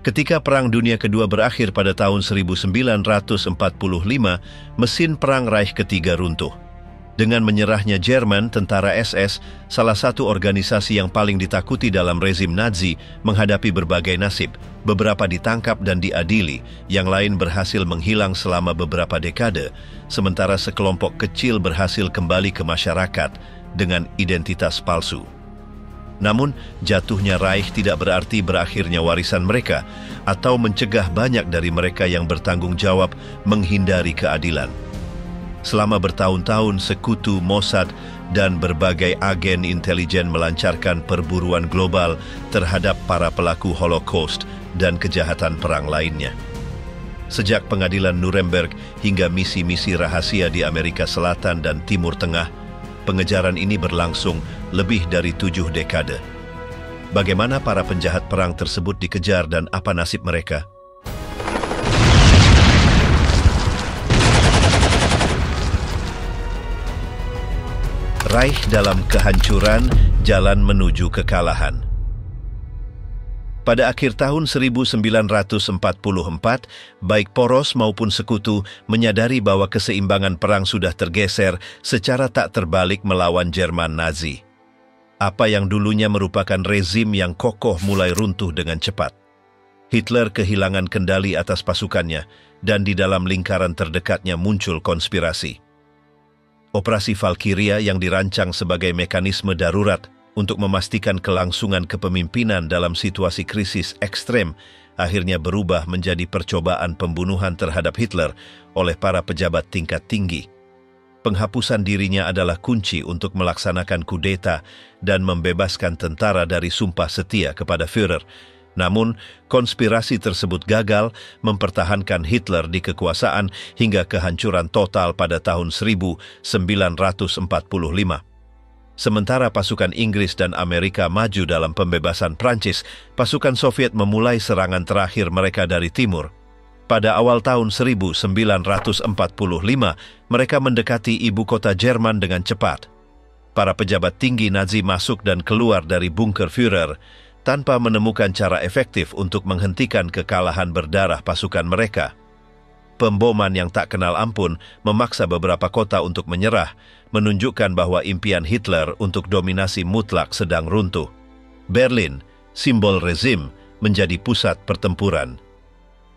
Ketika Perang Dunia Kedua berakhir pada tahun 1945, mesin perang Reich Ketiga runtuh. Dengan menyerahnya Jerman, tentara SS, salah satu organisasi yang paling ditakuti dalam rezim Nazi, menghadapi berbagai nasib. Beberapa ditangkap dan diadili, yang lain berhasil menghilang selama beberapa dekade, sementara sekelompok kecil berhasil kembali ke masyarakat dengan identitas palsu. Namun, jatuhnya Reich tidak berarti berakhirnya warisan mereka atau mencegah banyak dari mereka yang bertanggung jawab menghindari keadilan. Selama bertahun-tahun, sekutu Mossad dan berbagai agen intelijen melancarkan perburuan global terhadap para pelaku Holocaust dan kejahatan perang lainnya. Sejak pengadilan Nuremberg hingga misi-misi rahasia di Amerika Selatan dan Timur Tengah, pengejaran ini berlangsung lebih dari 7 dekade. Bagaimana para penjahat perang tersebut dikejar dan apa nasib mereka? Reich dalam kehancuran, jalan menuju kekalahan. Pada akhir tahun 1944, baik poros maupun sekutu menyadari bahwa keseimbangan perang sudah tergeser secara tak terbalik melawan Jerman Nazi. Apa yang dulunya merupakan rezim yang kokoh mulai runtuh dengan cepat. Hitler kehilangan kendali atas pasukannya, dan di dalam lingkaran terdekatnya muncul konspirasi. Operasi Valkyria yang dirancang sebagai mekanisme darurat untuk memastikan kelangsungan kepemimpinan dalam situasi krisis ekstrem akhirnya berubah menjadi percobaan pembunuhan terhadap Hitler oleh para pejabat tingkat tinggi. Penghapusan dirinya adalah kunci untuk melaksanakan kudeta dan membebaskan tentara dari sumpah setia kepada Führer. Namun, konspirasi tersebut gagal mempertahankan Hitler di kekuasaan hingga kehancuran total pada tahun 1945. Sementara pasukan Inggris dan Amerika maju dalam pembebasan Prancis, pasukan Soviet memulai serangan terakhir mereka dari timur. Pada awal tahun 1945, mereka mendekati ibu kota Jerman dengan cepat. Para pejabat tinggi Nazi masuk dan keluar dari bunker Führer, tanpa menemukan cara efektif untuk menghentikan kekalahan berdarah pasukan mereka. Pemboman yang tak kenal ampun memaksa beberapa kota untuk menyerah, menunjukkan bahwa impian Hitler untuk dominasi mutlak sedang runtuh. Berlin, simbol rezim, menjadi pusat pertempuran.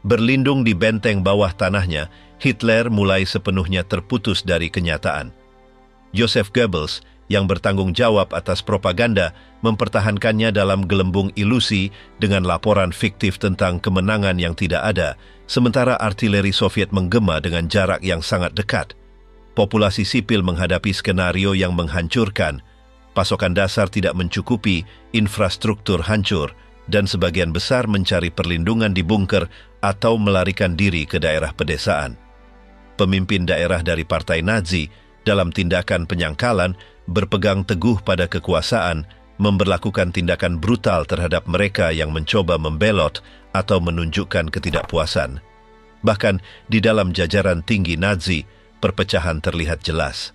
Berlindung di benteng bawah tanahnya, Hitler mulai sepenuhnya terputus dari kenyataan. Joseph Goebbels, yang bertanggung jawab atas propaganda, mempertahankannya dalam gelembung ilusi dengan laporan fiktif tentang kemenangan yang tidak ada, sementara artileri Soviet menggema dengan jarak yang sangat dekat. Populasi sipil menghadapi skenario yang menghancurkan, pasokan dasar tidak mencukupi, infrastruktur hancur, dan sebagian besar mencari perlindungan di bunker atau melarikan diri ke daerah pedesaan. Pemimpin daerah dari Partai Nazi dalam tindakan penyangkalan berpegang teguh pada kekuasaan, memberlakukan tindakan brutal terhadap mereka yang mencoba membelot atau menunjukkan ketidakpuasan. Bahkan di dalam jajaran tinggi Nazi, perpecahan terlihat jelas.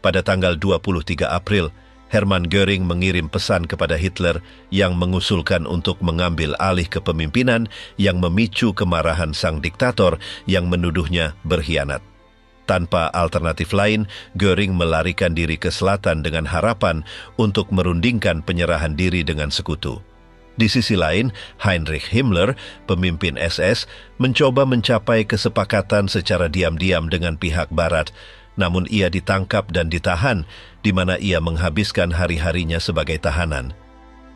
Pada tanggal 23 April, Hermann Göring mengirim pesan kepada Hitler yang mengusulkan untuk mengambil alih kepemimpinan yang memicu kemarahan sang diktator yang menuduhnya berkhianat. Tanpa alternatif lain, Göring melarikan diri ke selatan dengan harapan untuk merundingkan penyerahan diri dengan sekutu. Di sisi lain, Heinrich Himmler, pemimpin SS, mencoba mencapai kesepakatan secara diam-diam dengan pihak Barat, namun ia ditangkap dan ditahan, di mana ia menghabiskan hari-harinya sebagai tahanan.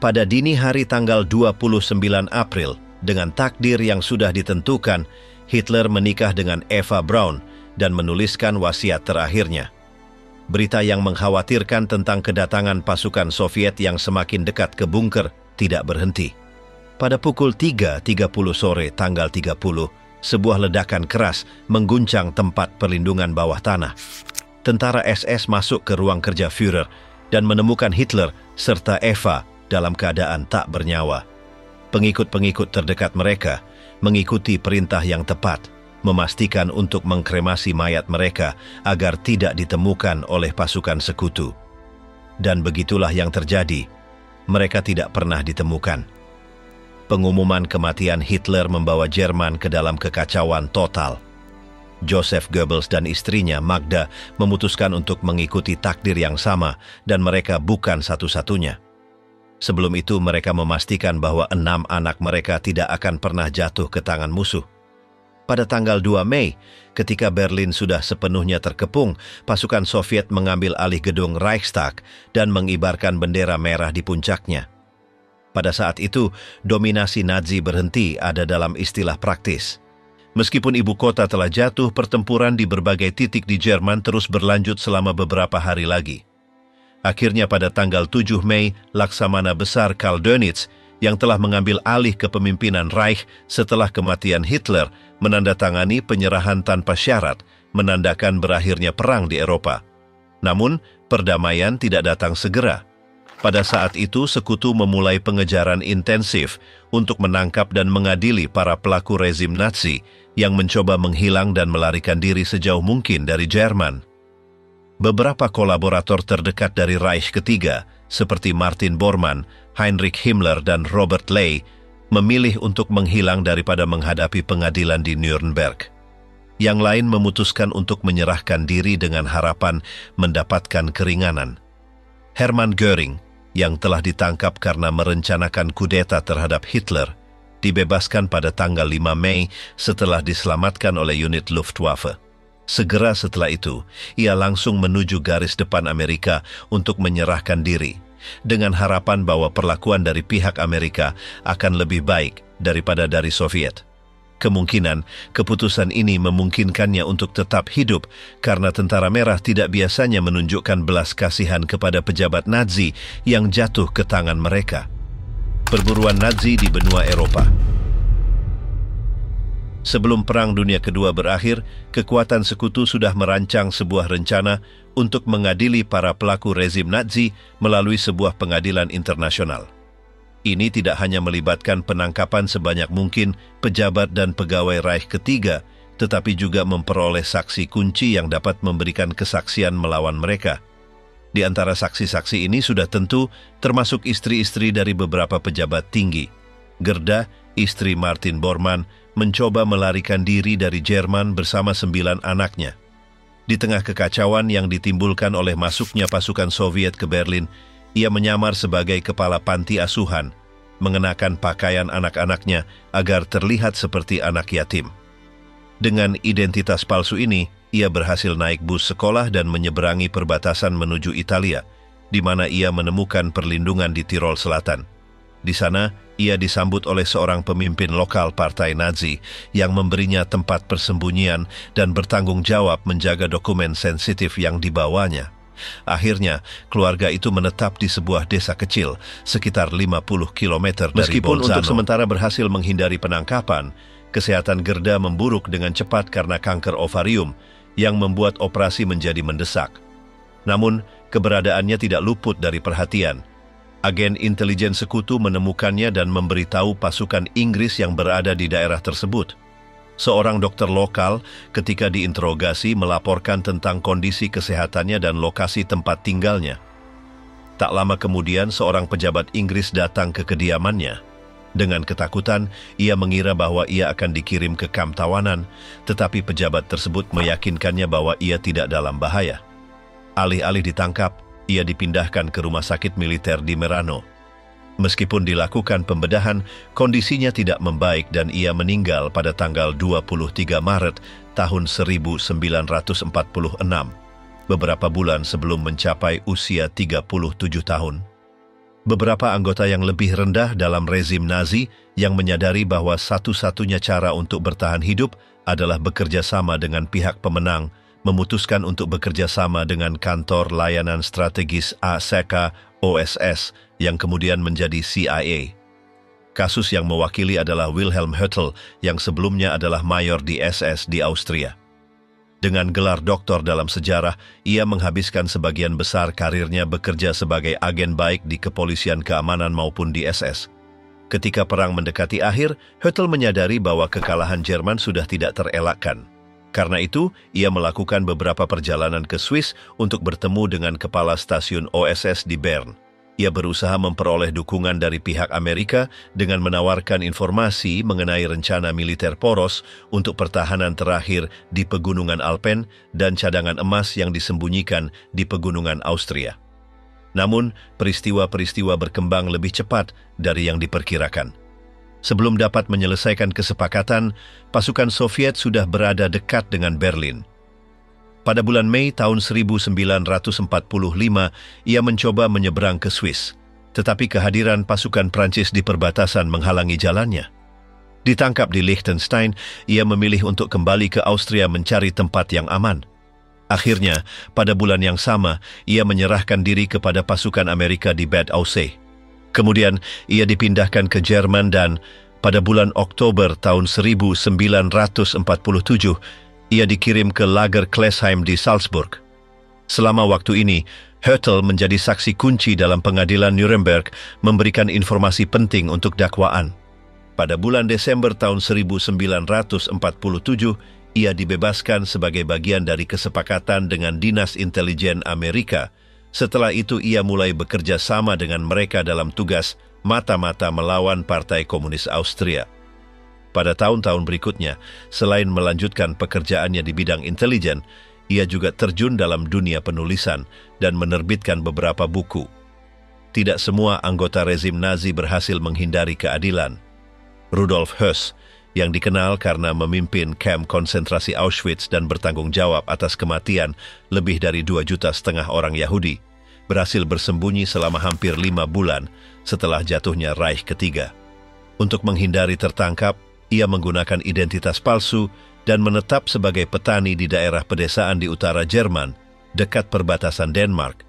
Pada dini hari tanggal 29 April, dengan takdir yang sudah ditentukan, Hitler menikah dengan Eva Braun dan menuliskan wasiat terakhirnya. Berita yang mengkhawatirkan tentang kedatangan pasukan Soviet yang semakin dekat ke bunker tidak berhenti. Pada pukul 3.30 sore tanggal 30, sebuah ledakan keras mengguncang tempat perlindungan bawah tanah. Tentara SS masuk ke ruang kerja Führer dan menemukan Hitler serta Eva dalam keadaan tak bernyawa. Pengikut-pengikut terdekat mereka mengikuti perintah yang tepat, memastikan untuk mengkremasi mayat mereka agar tidak ditemukan oleh pasukan sekutu. Dan begitulah yang terjadi. Mereka tidak pernah ditemukan. Pengumuman kematian Hitler membawa Jerman ke dalam kekacauan total. Joseph Goebbels dan istrinya Magda memutuskan untuk mengikuti takdir yang sama dan mereka bukan satu-satunya. Sebelum itu mereka memastikan bahwa 6 anak mereka tidak akan pernah jatuh ke tangan musuh. Pada tanggal 2 Mei, ketika Berlin sudah sepenuhnya terkepung, pasukan Soviet mengambil alih gedung Reichstag dan mengibarkan bendera merah di puncaknya. Pada saat itu, dominasi Nazi berhenti ada dalam istilah praktis. Meskipun ibu kota telah jatuh, pertempuran di berbagai titik di Jerman terus berlanjut selama beberapa hari lagi. Akhirnya pada tanggal 7 Mei, Laksamana Besar Karl Dönitz yang telah mengambil alih kepemimpinan Reich setelah kematian Hitler menandatangani penyerahan tanpa syarat, menandakan berakhirnya perang di Eropa. Namun, perdamaian tidak datang segera. Pada saat itu, sekutu memulai pengejaran intensif untuk menangkap dan mengadili para pelaku rezim Nazi yang mencoba menghilang dan melarikan diri sejauh mungkin dari Jerman. Beberapa kolaborator terdekat dari Reich ketiga, seperti Martin Bormann, Heinrich Himmler, dan Robert Ley, memilih untuk menghilang daripada menghadapi pengadilan di Nuremberg. Yang lain memutuskan untuk menyerahkan diri dengan harapan mendapatkan keringanan. Hermann Göring, yang telah ditangkap karena merencanakan kudeta terhadap Hitler, dibebaskan pada tanggal 5 Mei setelah diselamatkan oleh unit Luftwaffe. Segera setelah itu, ia langsung menuju garis depan Amerika untuk menyerahkan diri, dengan harapan bahwa perlakuan dari pihak Amerika akan lebih baik daripada dari Soviet. Kemungkinan keputusan ini memungkinkannya untuk tetap hidup karena Tentara Merah tidak biasanya menunjukkan belas kasihan kepada pejabat Nazi yang jatuh ke tangan mereka. Perburuan Nazi di benua Eropa. Sebelum Perang Dunia Kedua berakhir, kekuatan sekutu sudah merancang sebuah rencana untuk mengadili para pelaku rezim Nazi melalui sebuah pengadilan internasional. Ini tidak hanya melibatkan penangkapan sebanyak mungkin pejabat dan pegawai Reich ketiga, tetapi juga memperoleh saksi kunci yang dapat memberikan kesaksian melawan mereka. Di antara saksi-saksi ini sudah tentu termasuk istri-istri dari beberapa pejabat tinggi. Gerda, istri Martin Bormann, mencoba melarikan diri dari Jerman bersama 9 anaknya. Di tengah kekacauan yang ditimbulkan oleh masuknya pasukan Soviet ke Berlin, ia menyamar sebagai kepala panti asuhan, mengenakan pakaian anak-anaknya agar terlihat seperti anak yatim. Dengan identitas palsu ini, ia berhasil naik bus sekolah dan menyeberangi perbatasan menuju Italia, di mana ia menemukan perlindungan di Tirol Selatan. Di sana, ia disambut oleh seorang pemimpin lokal partai Nazi yang memberinya tempat persembunyian dan bertanggung jawab menjaga dokumen sensitif yang dibawanya. Akhirnya, keluarga itu menetap di sebuah desa kecil sekitar 50 km dari Meskipun Bolzano. Untuk sementara berhasil menghindari penangkapan, kesehatan Gerda memburuk dengan cepat karena kanker ovarium yang membuat operasi menjadi mendesak. Namun, keberadaannya tidak luput dari perhatian. Agen intelijen sekutu menemukannya dan memberitahu pasukan Inggris yang berada di daerah tersebut. Seorang dokter lokal ketika diinterogasi melaporkan tentang kondisi kesehatannya dan lokasi tempat tinggalnya. Tak lama kemudian seorang pejabat Inggris datang ke kediamannya. Dengan ketakutan, ia mengira bahwa ia akan dikirim ke kamp tawanan, tetapi pejabat tersebut meyakinkannya bahwa ia tidak dalam bahaya. Alih-alih ditangkap, ia dipindahkan ke rumah sakit militer di Merano. Meskipun dilakukan pembedahan, kondisinya tidak membaik dan ia meninggal pada tanggal 23 Maret tahun 1946, beberapa bulan sebelum mencapai usia 37 tahun. Beberapa anggota yang lebih rendah dalam rezim Nazi yang menyadari bahwa satu-satunya cara untuk bertahan hidup adalah bekerja sama dengan pihak pemenang, memutuskan untuk bekerja sama dengan kantor layanan strategis ASECA OSS yang kemudian menjadi CIA. Kasus yang mewakili adalah Wilhelm Höttl yang sebelumnya adalah mayor di SS di Austria. Dengan gelar doktor dalam sejarah, ia menghabiskan sebagian besar karirnya bekerja sebagai agen baik di kepolisian keamanan maupun di SS. Ketika perang mendekati akhir, Höttl menyadari bahwa kekalahan Jerman sudah tidak terelakkan. Karena itu, ia melakukan beberapa perjalanan ke Swiss untuk bertemu dengan kepala stasiun OSS di Bern. Ia berusaha memperoleh dukungan dari pihak Amerika dengan menawarkan informasi mengenai rencana militer poros untuk pertahanan terakhir di Pegunungan Alpen dan cadangan emas yang disembunyikan di Pegunungan Austria. Namun, peristiwa-peristiwa berkembang lebih cepat dari yang diperkirakan. Sebelum dapat menyelesaikan kesepakatan, pasukan Soviet sudah berada dekat dengan Berlin. Pada bulan Mei tahun 1945, ia mencoba menyeberang ke Swiss, tetapi kehadiran pasukan Prancis di perbatasan menghalangi jalannya. Ditangkap di Liechtenstein, ia memilih untuk kembali ke Austria mencari tempat yang aman. Akhirnya, pada bulan yang sama, ia menyerahkan diri kepada pasukan Amerika di Bad Aussee. Kemudian, ia dipindahkan ke Jerman dan pada bulan Oktober tahun 1947, ia dikirim ke Lager Klesheim di Salzburg. Selama waktu ini, Hertel menjadi saksi kunci dalam pengadilan Nuremberg, memberikan informasi penting untuk dakwaan. Pada bulan Desember tahun 1947, ia dibebaskan sebagai bagian dari kesepakatan dengan Dinas Intelijen Amerika. Setelah itu ia mulai bekerja sama dengan mereka dalam tugas mata-mata melawan Partai Komunis Austria. Pada tahun-tahun berikutnya, selain melanjutkan pekerjaannya di bidang intelijen, ia juga terjun dalam dunia penulisan dan menerbitkan beberapa buku. Tidak semua anggota rezim Nazi berhasil menghindari keadilan. Rudolf Höss, yang dikenal karena memimpin kamp konsentrasi Auschwitz dan bertanggung jawab atas kematian lebih dari 2,5 juta orang Yahudi, berhasil bersembunyi selama hampir 5 bulan setelah jatuhnya Reich ketiga. Untuk menghindari tertangkap, ia menggunakan identitas palsu dan menetap sebagai petani di daerah pedesaan di utara Jerman, dekat perbatasan Denmark.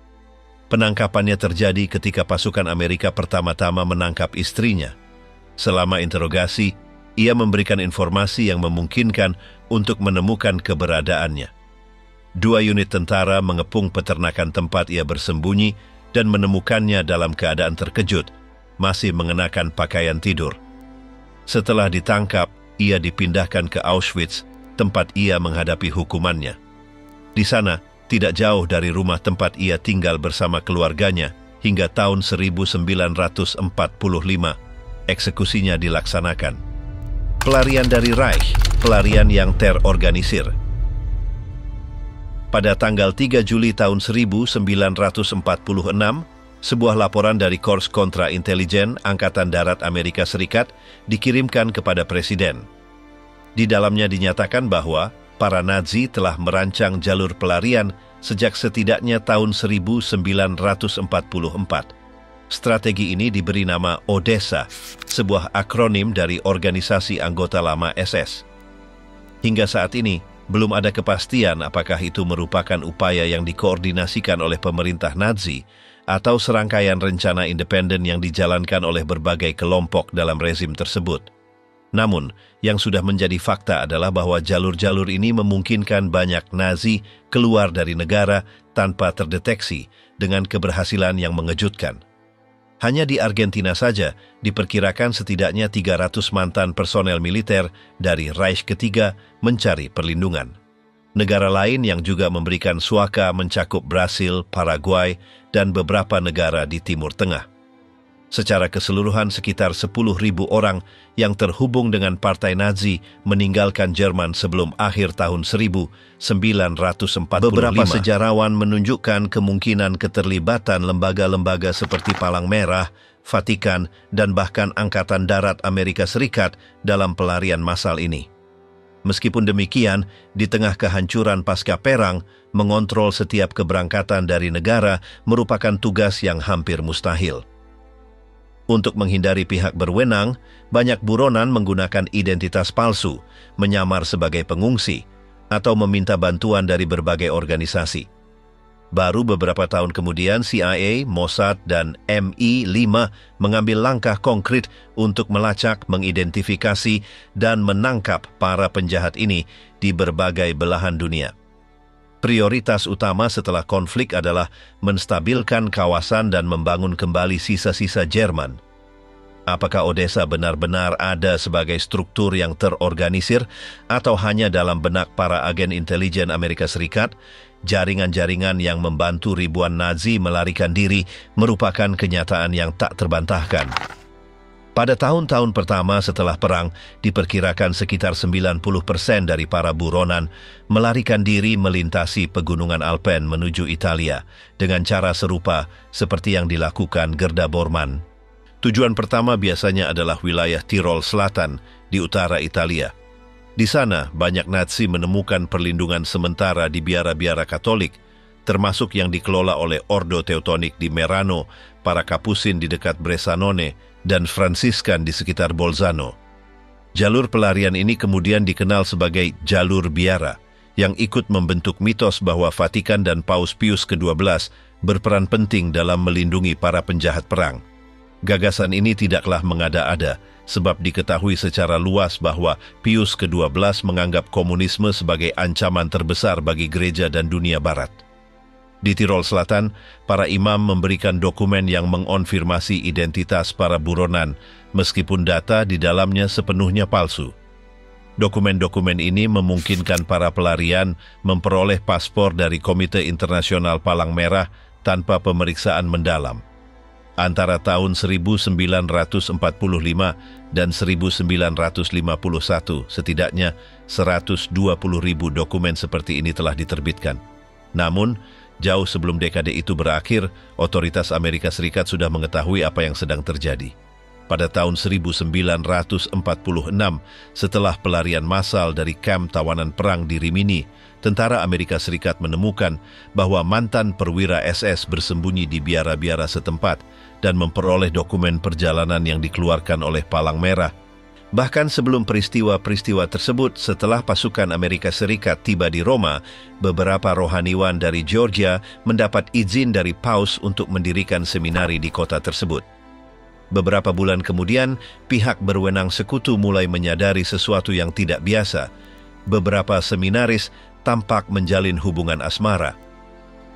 Penangkapannya terjadi ketika pasukan Amerika pertama-tama menangkap istrinya. Selama interogasi, ia memberikan informasi yang memungkinkan untuk menemukan keberadaannya. 2 unit tentara mengepung peternakan tempat ia bersembunyi dan menemukannya dalam keadaan terkejut, masih mengenakan pakaian tidur. Setelah ditangkap, ia dipindahkan ke Auschwitz, tempat ia menghadapi hukumannya. Di sana, tidak jauh dari rumah tempat ia tinggal bersama keluarganya, hingga tahun 1945, eksekusinya dilaksanakan. Pelarian dari Reich, pelarian yang terorganisir. Pada tanggal 3 Juli tahun 1946, sebuah laporan dari Korps Kontra Intelijen Angkatan Darat Amerika Serikat dikirimkan kepada Presiden. Di dalamnya dinyatakan bahwa para Nazi telah merancang jalur pelarian sejak setidaknya tahun 1944. Strategi ini diberi nama Odessa, sebuah akronim dari organisasi anggota lama SS. Hingga saat ini, belum ada kepastian apakah itu merupakan upaya yang dikoordinasikan oleh pemerintah Nazi atau serangkaian rencana independen yang dijalankan oleh berbagai kelompok dalam rezim tersebut. Namun, yang sudah menjadi fakta adalah bahwa jalur-jalur ini memungkinkan banyak Nazi keluar dari negara tanpa terdeteksi dengan keberhasilan yang mengejutkan. Hanya di Argentina saja diperkirakan setidaknya 300 mantan personel militer dari Reich ketiga mencari perlindungan. Negara lain yang juga memberikan suaka mencakup Brasil, Paraguay, dan beberapa negara di Timur Tengah. Secara keseluruhan sekitar 10.000 orang yang terhubung dengan Partai Nazi meninggalkan Jerman sebelum akhir tahun 1945. Beberapa sejarawan menunjukkan kemungkinan keterlibatan lembaga-lembaga seperti Palang Merah, Vatikan, dan bahkan Angkatan Darat Amerika Serikat dalam pelarian massal ini. Meskipun demikian, di tengah kehancuran pasca perang, mengontrol setiap keberangkatan dari negara merupakan tugas yang hampir mustahil. Untuk menghindari pihak berwenang, banyak buronan menggunakan identitas palsu, menyamar sebagai pengungsi, atau meminta bantuan dari berbagai organisasi. Baru beberapa tahun kemudian, CIA, Mossad, dan MI5 mengambil langkah konkret untuk melacak, mengidentifikasi, dan menangkap para penjahat ini di berbagai belahan dunia. Prioritas utama setelah konflik adalah menstabilkan kawasan dan membangun kembali sisa-sisa Jerman. Apakah Odessa benar-benar ada sebagai struktur yang terorganisir atau hanya dalam benak para agen intelijen Amerika Serikat? Jaringan-jaringan yang membantu ribuan Nazi melarikan diri merupakan kenyataan yang tak terbantahkan. Pada tahun-tahun pertama setelah perang, diperkirakan sekitar 90% dari para buronan melarikan diri melintasi pegunungan Alpen menuju Italia dengan cara serupa seperti yang dilakukan Gerda Bormann. Tujuan pertama biasanya adalah wilayah Tirol Selatan di utara Italia. Di sana, banyak Nazi menemukan perlindungan sementara di biara-biara Katolik, termasuk yang dikelola oleh Ordo Teutonik di Merano, para Kapusin di dekat Bressanone, dan Fransiskan di sekitar Bolzano. Jalur pelarian ini kemudian dikenal sebagai jalur biara, yang ikut membentuk mitos bahwa Vatikan dan Paus Pius ke-12 berperan penting dalam melindungi para penjahat perang. Gagasan ini tidaklah mengada-ada, sebab diketahui secara luas bahwa Pius ke-12 menganggap komunisme sebagai ancaman terbesar bagi gereja dan dunia barat. Di Tirol Selatan, para imam memberikan dokumen yang mengonfirmasi identitas para buronan, meskipun data di dalamnya sepenuhnya palsu. Dokumen-dokumen ini memungkinkan para pelarian memperoleh paspor dari Komite Internasional Palang Merah tanpa pemeriksaan mendalam. Antara tahun 1945 dan 1951, setidaknya 120.000 dokumen seperti ini telah diterbitkan. Namun, jauh sebelum dekade itu berakhir, otoritas Amerika Serikat sudah mengetahui apa yang sedang terjadi. Pada tahun 1946, setelah pelarian massal dari kamp tawanan perang di Rimini, tentara Amerika Serikat menemukan bahwa mantan perwira SS bersembunyi di biara-biara setempat dan memperoleh dokumen perjalanan yang dikeluarkan oleh Palang Merah. Bahkan sebelum peristiwa-peristiwa tersebut, setelah pasukan Amerika Serikat tiba di Roma, beberapa rohaniwan dari Georgia mendapat izin dari Paus untuk mendirikan seminari di kota tersebut. Beberapa bulan kemudian, pihak berwenang sekutu mulai menyadari sesuatu yang tidak biasa. Beberapa seminaris tampak menjalin hubungan asmara.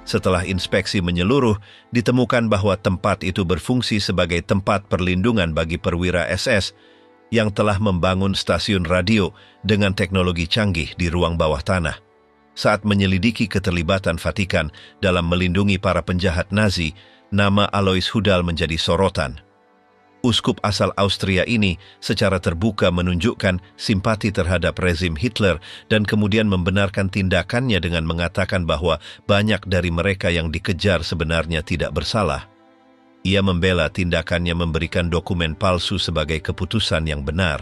Setelah inspeksi menyeluruh, ditemukan bahwa tempat itu berfungsi sebagai tempat perlindungan bagi perwira SS yang telah membangun stasiun radio dengan teknologi canggih di ruang bawah tanah. Saat menyelidiki keterlibatan Vatikan dalam melindungi para penjahat Nazi, nama Alois Hudal menjadi sorotan. Uskup asal Austria ini secara terbuka menunjukkan simpati terhadap rezim Hitler dan kemudian membenarkan tindakannya dengan mengatakan bahwa banyak dari mereka yang dikejar sebenarnya tidak bersalah. Ia membela tindakannya memberikan dokumen palsu sebagai keputusan yang benar.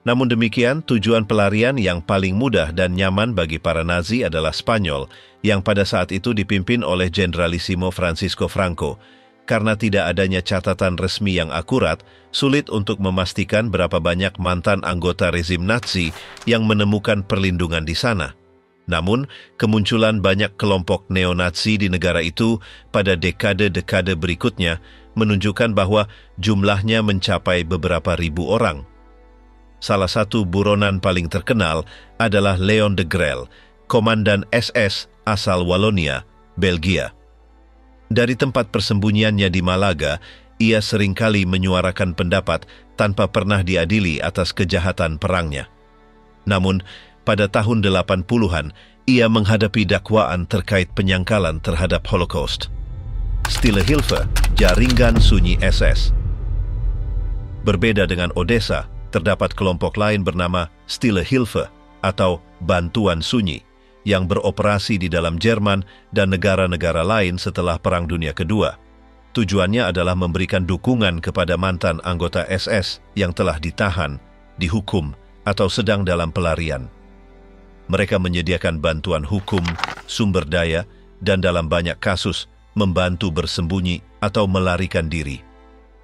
Namun demikian, tujuan pelarian yang paling mudah dan nyaman bagi para Nazi adalah Spanyol, yang pada saat itu dipimpin oleh Generalissimo Francisco Franco. Karena tidak adanya catatan resmi yang akurat, sulit untuk memastikan berapa banyak mantan anggota rezim Nazi yang menemukan perlindungan di sana. Namun, kemunculan banyak kelompok neo-Nazi di negara itu pada dekade-dekade berikutnya menunjukkan bahwa jumlahnya mencapai beberapa ribu orang. Salah satu buronan paling terkenal adalah Leon de Grelle, komandan SS asal Wallonia, Belgia. Dari tempat persembunyiannya di Malaga, ia seringkali menyuarakan pendapat tanpa pernah diadili atas kejahatan perangnya. Namun, pada tahun 80-an, ia menghadapi dakwaan terkait penyangkalan terhadap Holocaust. Stille Hilfe, jaringan sunyi SS. Berbeda dengan Odessa, terdapat kelompok lain bernama Stille Hilfe atau Bantuan Sunyi, yang beroperasi di dalam Jerman dan negara-negara lain setelah Perang Dunia Kedua. Tujuannya adalah memberikan dukungan kepada mantan anggota SS yang telah ditahan, dihukum, atau sedang dalam pelarian. Mereka menyediakan bantuan hukum, sumber daya, dan dalam banyak kasus membantu bersembunyi atau melarikan diri.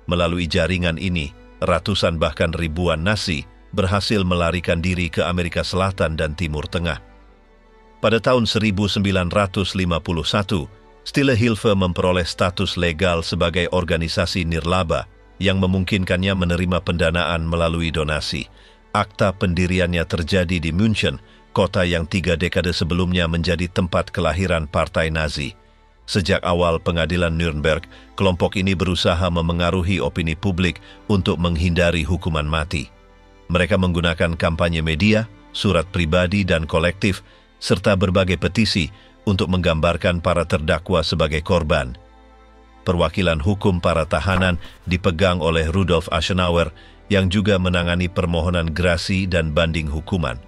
Melalui jaringan ini, ratusan bahkan ribuan Nazi berhasil melarikan diri ke Amerika Selatan dan Timur Tengah. Pada tahun 1951, Stille Hilfe memperoleh status legal sebagai organisasi nirlaba yang memungkinkannya menerima pendanaan melalui donasi. Akta pendiriannya terjadi di München, kota yang 3 dekade sebelumnya menjadi tempat kelahiran Partai Nazi. Sejak awal pengadilan Nuremberg, kelompok ini berusaha memengaruhi opini publik untuk menghindari hukuman mati. Mereka menggunakan kampanye media, surat pribadi dan kolektif, serta berbagai petisi untuk menggambarkan para terdakwa sebagai korban. Perwakilan hukum para tahanan dipegang oleh Rudolf Aschenauer yang juga menangani permohonan grasi dan banding hukuman.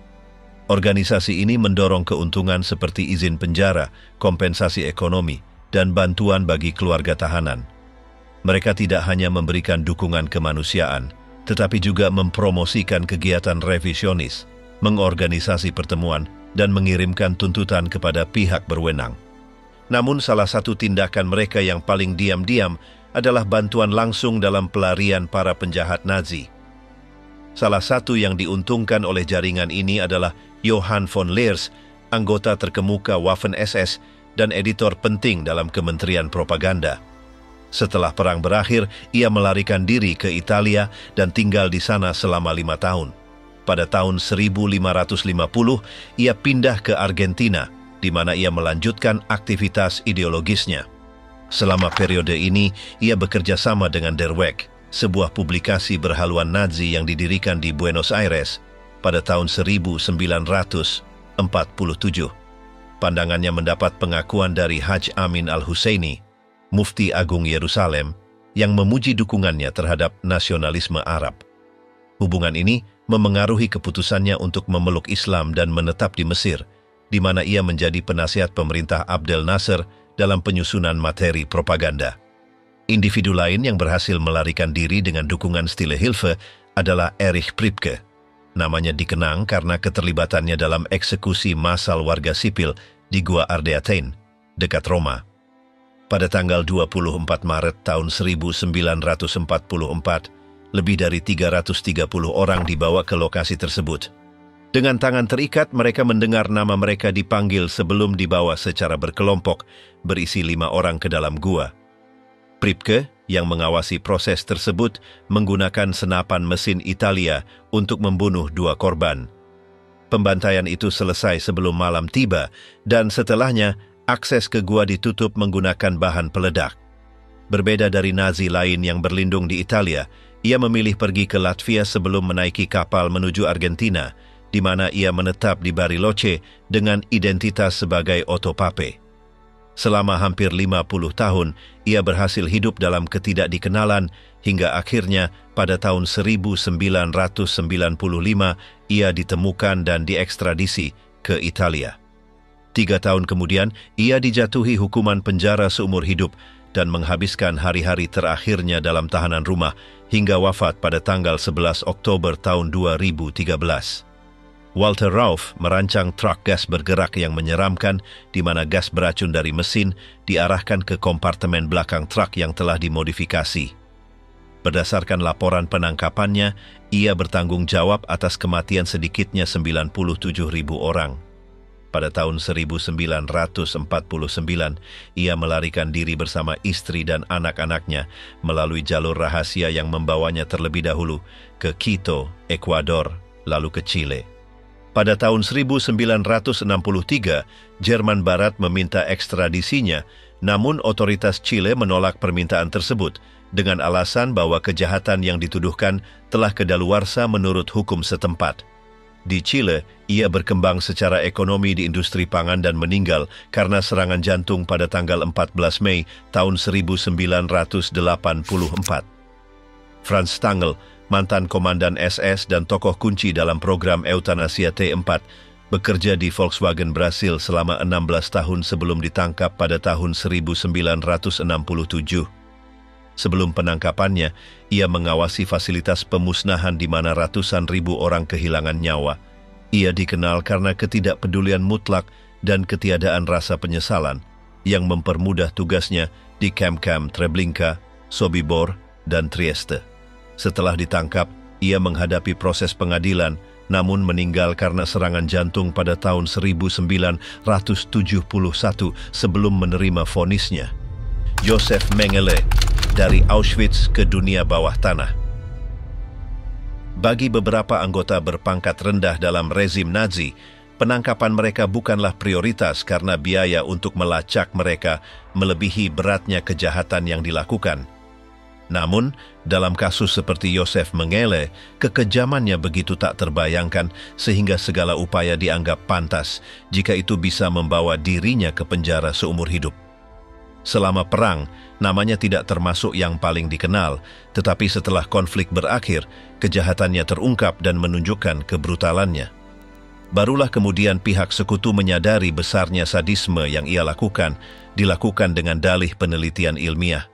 Organisasi ini mendorong keuntungan seperti izin penjara, kompensasi ekonomi, dan bantuan bagi keluarga tahanan. Mereka tidak hanya memberikan dukungan kemanusiaan, tetapi juga mempromosikan kegiatan revisionis, mengorganisasi pertemuan, dan mengirimkan tuntutan kepada pihak berwenang. Namun salah satu tindakan mereka yang paling diam-diam adalah bantuan langsung dalam pelarian para penjahat Nazi. Salah satu yang diuntungkan oleh jaringan ini adalah Johann von Leers, anggota terkemuka Waffen-SS dan editor penting dalam Kementerian Propaganda. Setelah perang berakhir, ia melarikan diri ke Italia dan tinggal di sana selama 5 tahun. Pada tahun 1550, ia pindah ke Argentina, di mana ia melanjutkan aktivitas ideologisnya. Selama periode ini, ia bekerja sama dengan Der Weg, sebuah publikasi berhaluan Nazi yang didirikan di Buenos Aires pada tahun 1947. Pandangannya mendapat pengakuan dari Haj Amin al-Husaini, Mufti Agung Yerusalem, yang memuji dukungannya terhadap nasionalisme Arab. Hubungan ini memengaruhi keputusannya untuk memeluk Islam dan menetap di Mesir, di mana ia menjadi penasihat pemerintah Abdel Nasser dalam penyusunan materi propaganda. Individu lain yang berhasil melarikan diri dengan dukungan Stille Hilfe adalah Erich Priebke. Namanya dikenang karena keterlibatannya dalam eksekusi massal warga sipil di Gua Ardeatine, dekat Roma. Pada tanggal 24 Maret tahun 1944, lebih dari 330 orang dibawa ke lokasi tersebut. Dengan tangan terikat, mereka mendengar nama mereka dipanggil sebelum dibawa secara berkelompok, berisi 5 orang ke dalam gua. Priebke, yang mengawasi proses tersebut, menggunakan senapan mesin Italia untuk membunuh 2 korban. Pembantaian itu selesai sebelum malam tiba, dan setelahnya, akses ke gua ditutup menggunakan bahan peledak. Berbeda dari Nazi lain yang berlindung di Italia, ia memilih pergi ke Latvia sebelum menaiki kapal menuju Argentina, di mana ia menetap di Bariloche dengan identitas sebagai Otto Pape. Selama hampir 50 tahun, ia berhasil hidup dalam ketidakdikenalan hingga akhirnya pada tahun 1995 ia ditemukan dan diekstradisi ke Italia. 3 tahun kemudian, ia dijatuhi hukuman penjara seumur hidup dan menghabiskan hari-hari terakhirnya dalam tahanan rumah hingga wafat pada tanggal 11 Oktober tahun 2013. Walter Rauff merancang truk gas bergerak yang menyeramkan di mana gas beracun dari mesin diarahkan ke kompartemen belakang truk yang telah dimodifikasi. Berdasarkan laporan penangkapannya, ia bertanggung jawab atas kematian sedikitnya 97.000 orang. Pada tahun 1949, ia melarikan diri bersama istri dan anak-anaknya melalui jalur rahasia yang membawanya terlebih dahulu ke Quito, Ekuador, lalu ke Chile. Pada tahun 1963, Jerman Barat meminta ekstradisinya, namun otoritas Chile menolak permintaan tersebut dengan alasan bahwa kejahatan yang dituduhkan telah kadaluarsa menurut hukum setempat. Di Chile, ia berkembang secara ekonomi di industri pangan dan meninggal karena serangan jantung pada tanggal 14 Mei tahun 1984. Franz Stangl, mantan komandan SS dan tokoh kunci dalam program eutanasia T4, bekerja di Volkswagen Brasil selama 16 tahun sebelum ditangkap pada tahun 1967. Sebelum penangkapannya, ia mengawasi fasilitas pemusnahan di mana ratusan ribu orang kehilangan nyawa. Ia dikenal karena ketidakpedulian mutlak dan ketiadaan rasa penyesalan yang mempermudah tugasnya di kamp-kamp Treblinka, Sobibor, dan Trieste. Setelah ditangkap, ia menghadapi proses pengadilan, namun meninggal karena serangan jantung pada tahun 1971 sebelum menerima vonisnya. Josef Mengele, dari Auschwitz ke dunia bawah tanah. Bagi beberapa anggota berpangkat rendah dalam rezim Nazi, Penangkapan mereka bukanlah prioritas karena biaya untuk melacak mereka melebihi beratnya kejahatan yang dilakukan. Namun, dalam kasus seperti Joseph Mengele, kekejamannya begitu tak terbayangkan sehingga segala upaya dianggap pantas jika itu bisa membawa dirinya ke penjara seumur hidup. Selama perang, namanya tidak termasuk yang paling dikenal, tetapi setelah konflik berakhir, kejahatannya terungkap dan menunjukkan kebrutalannya. Barulah kemudian pihak sekutu menyadari besarnya sadisme yang ia lakukan, dilakukan dengan dalih penelitian ilmiah.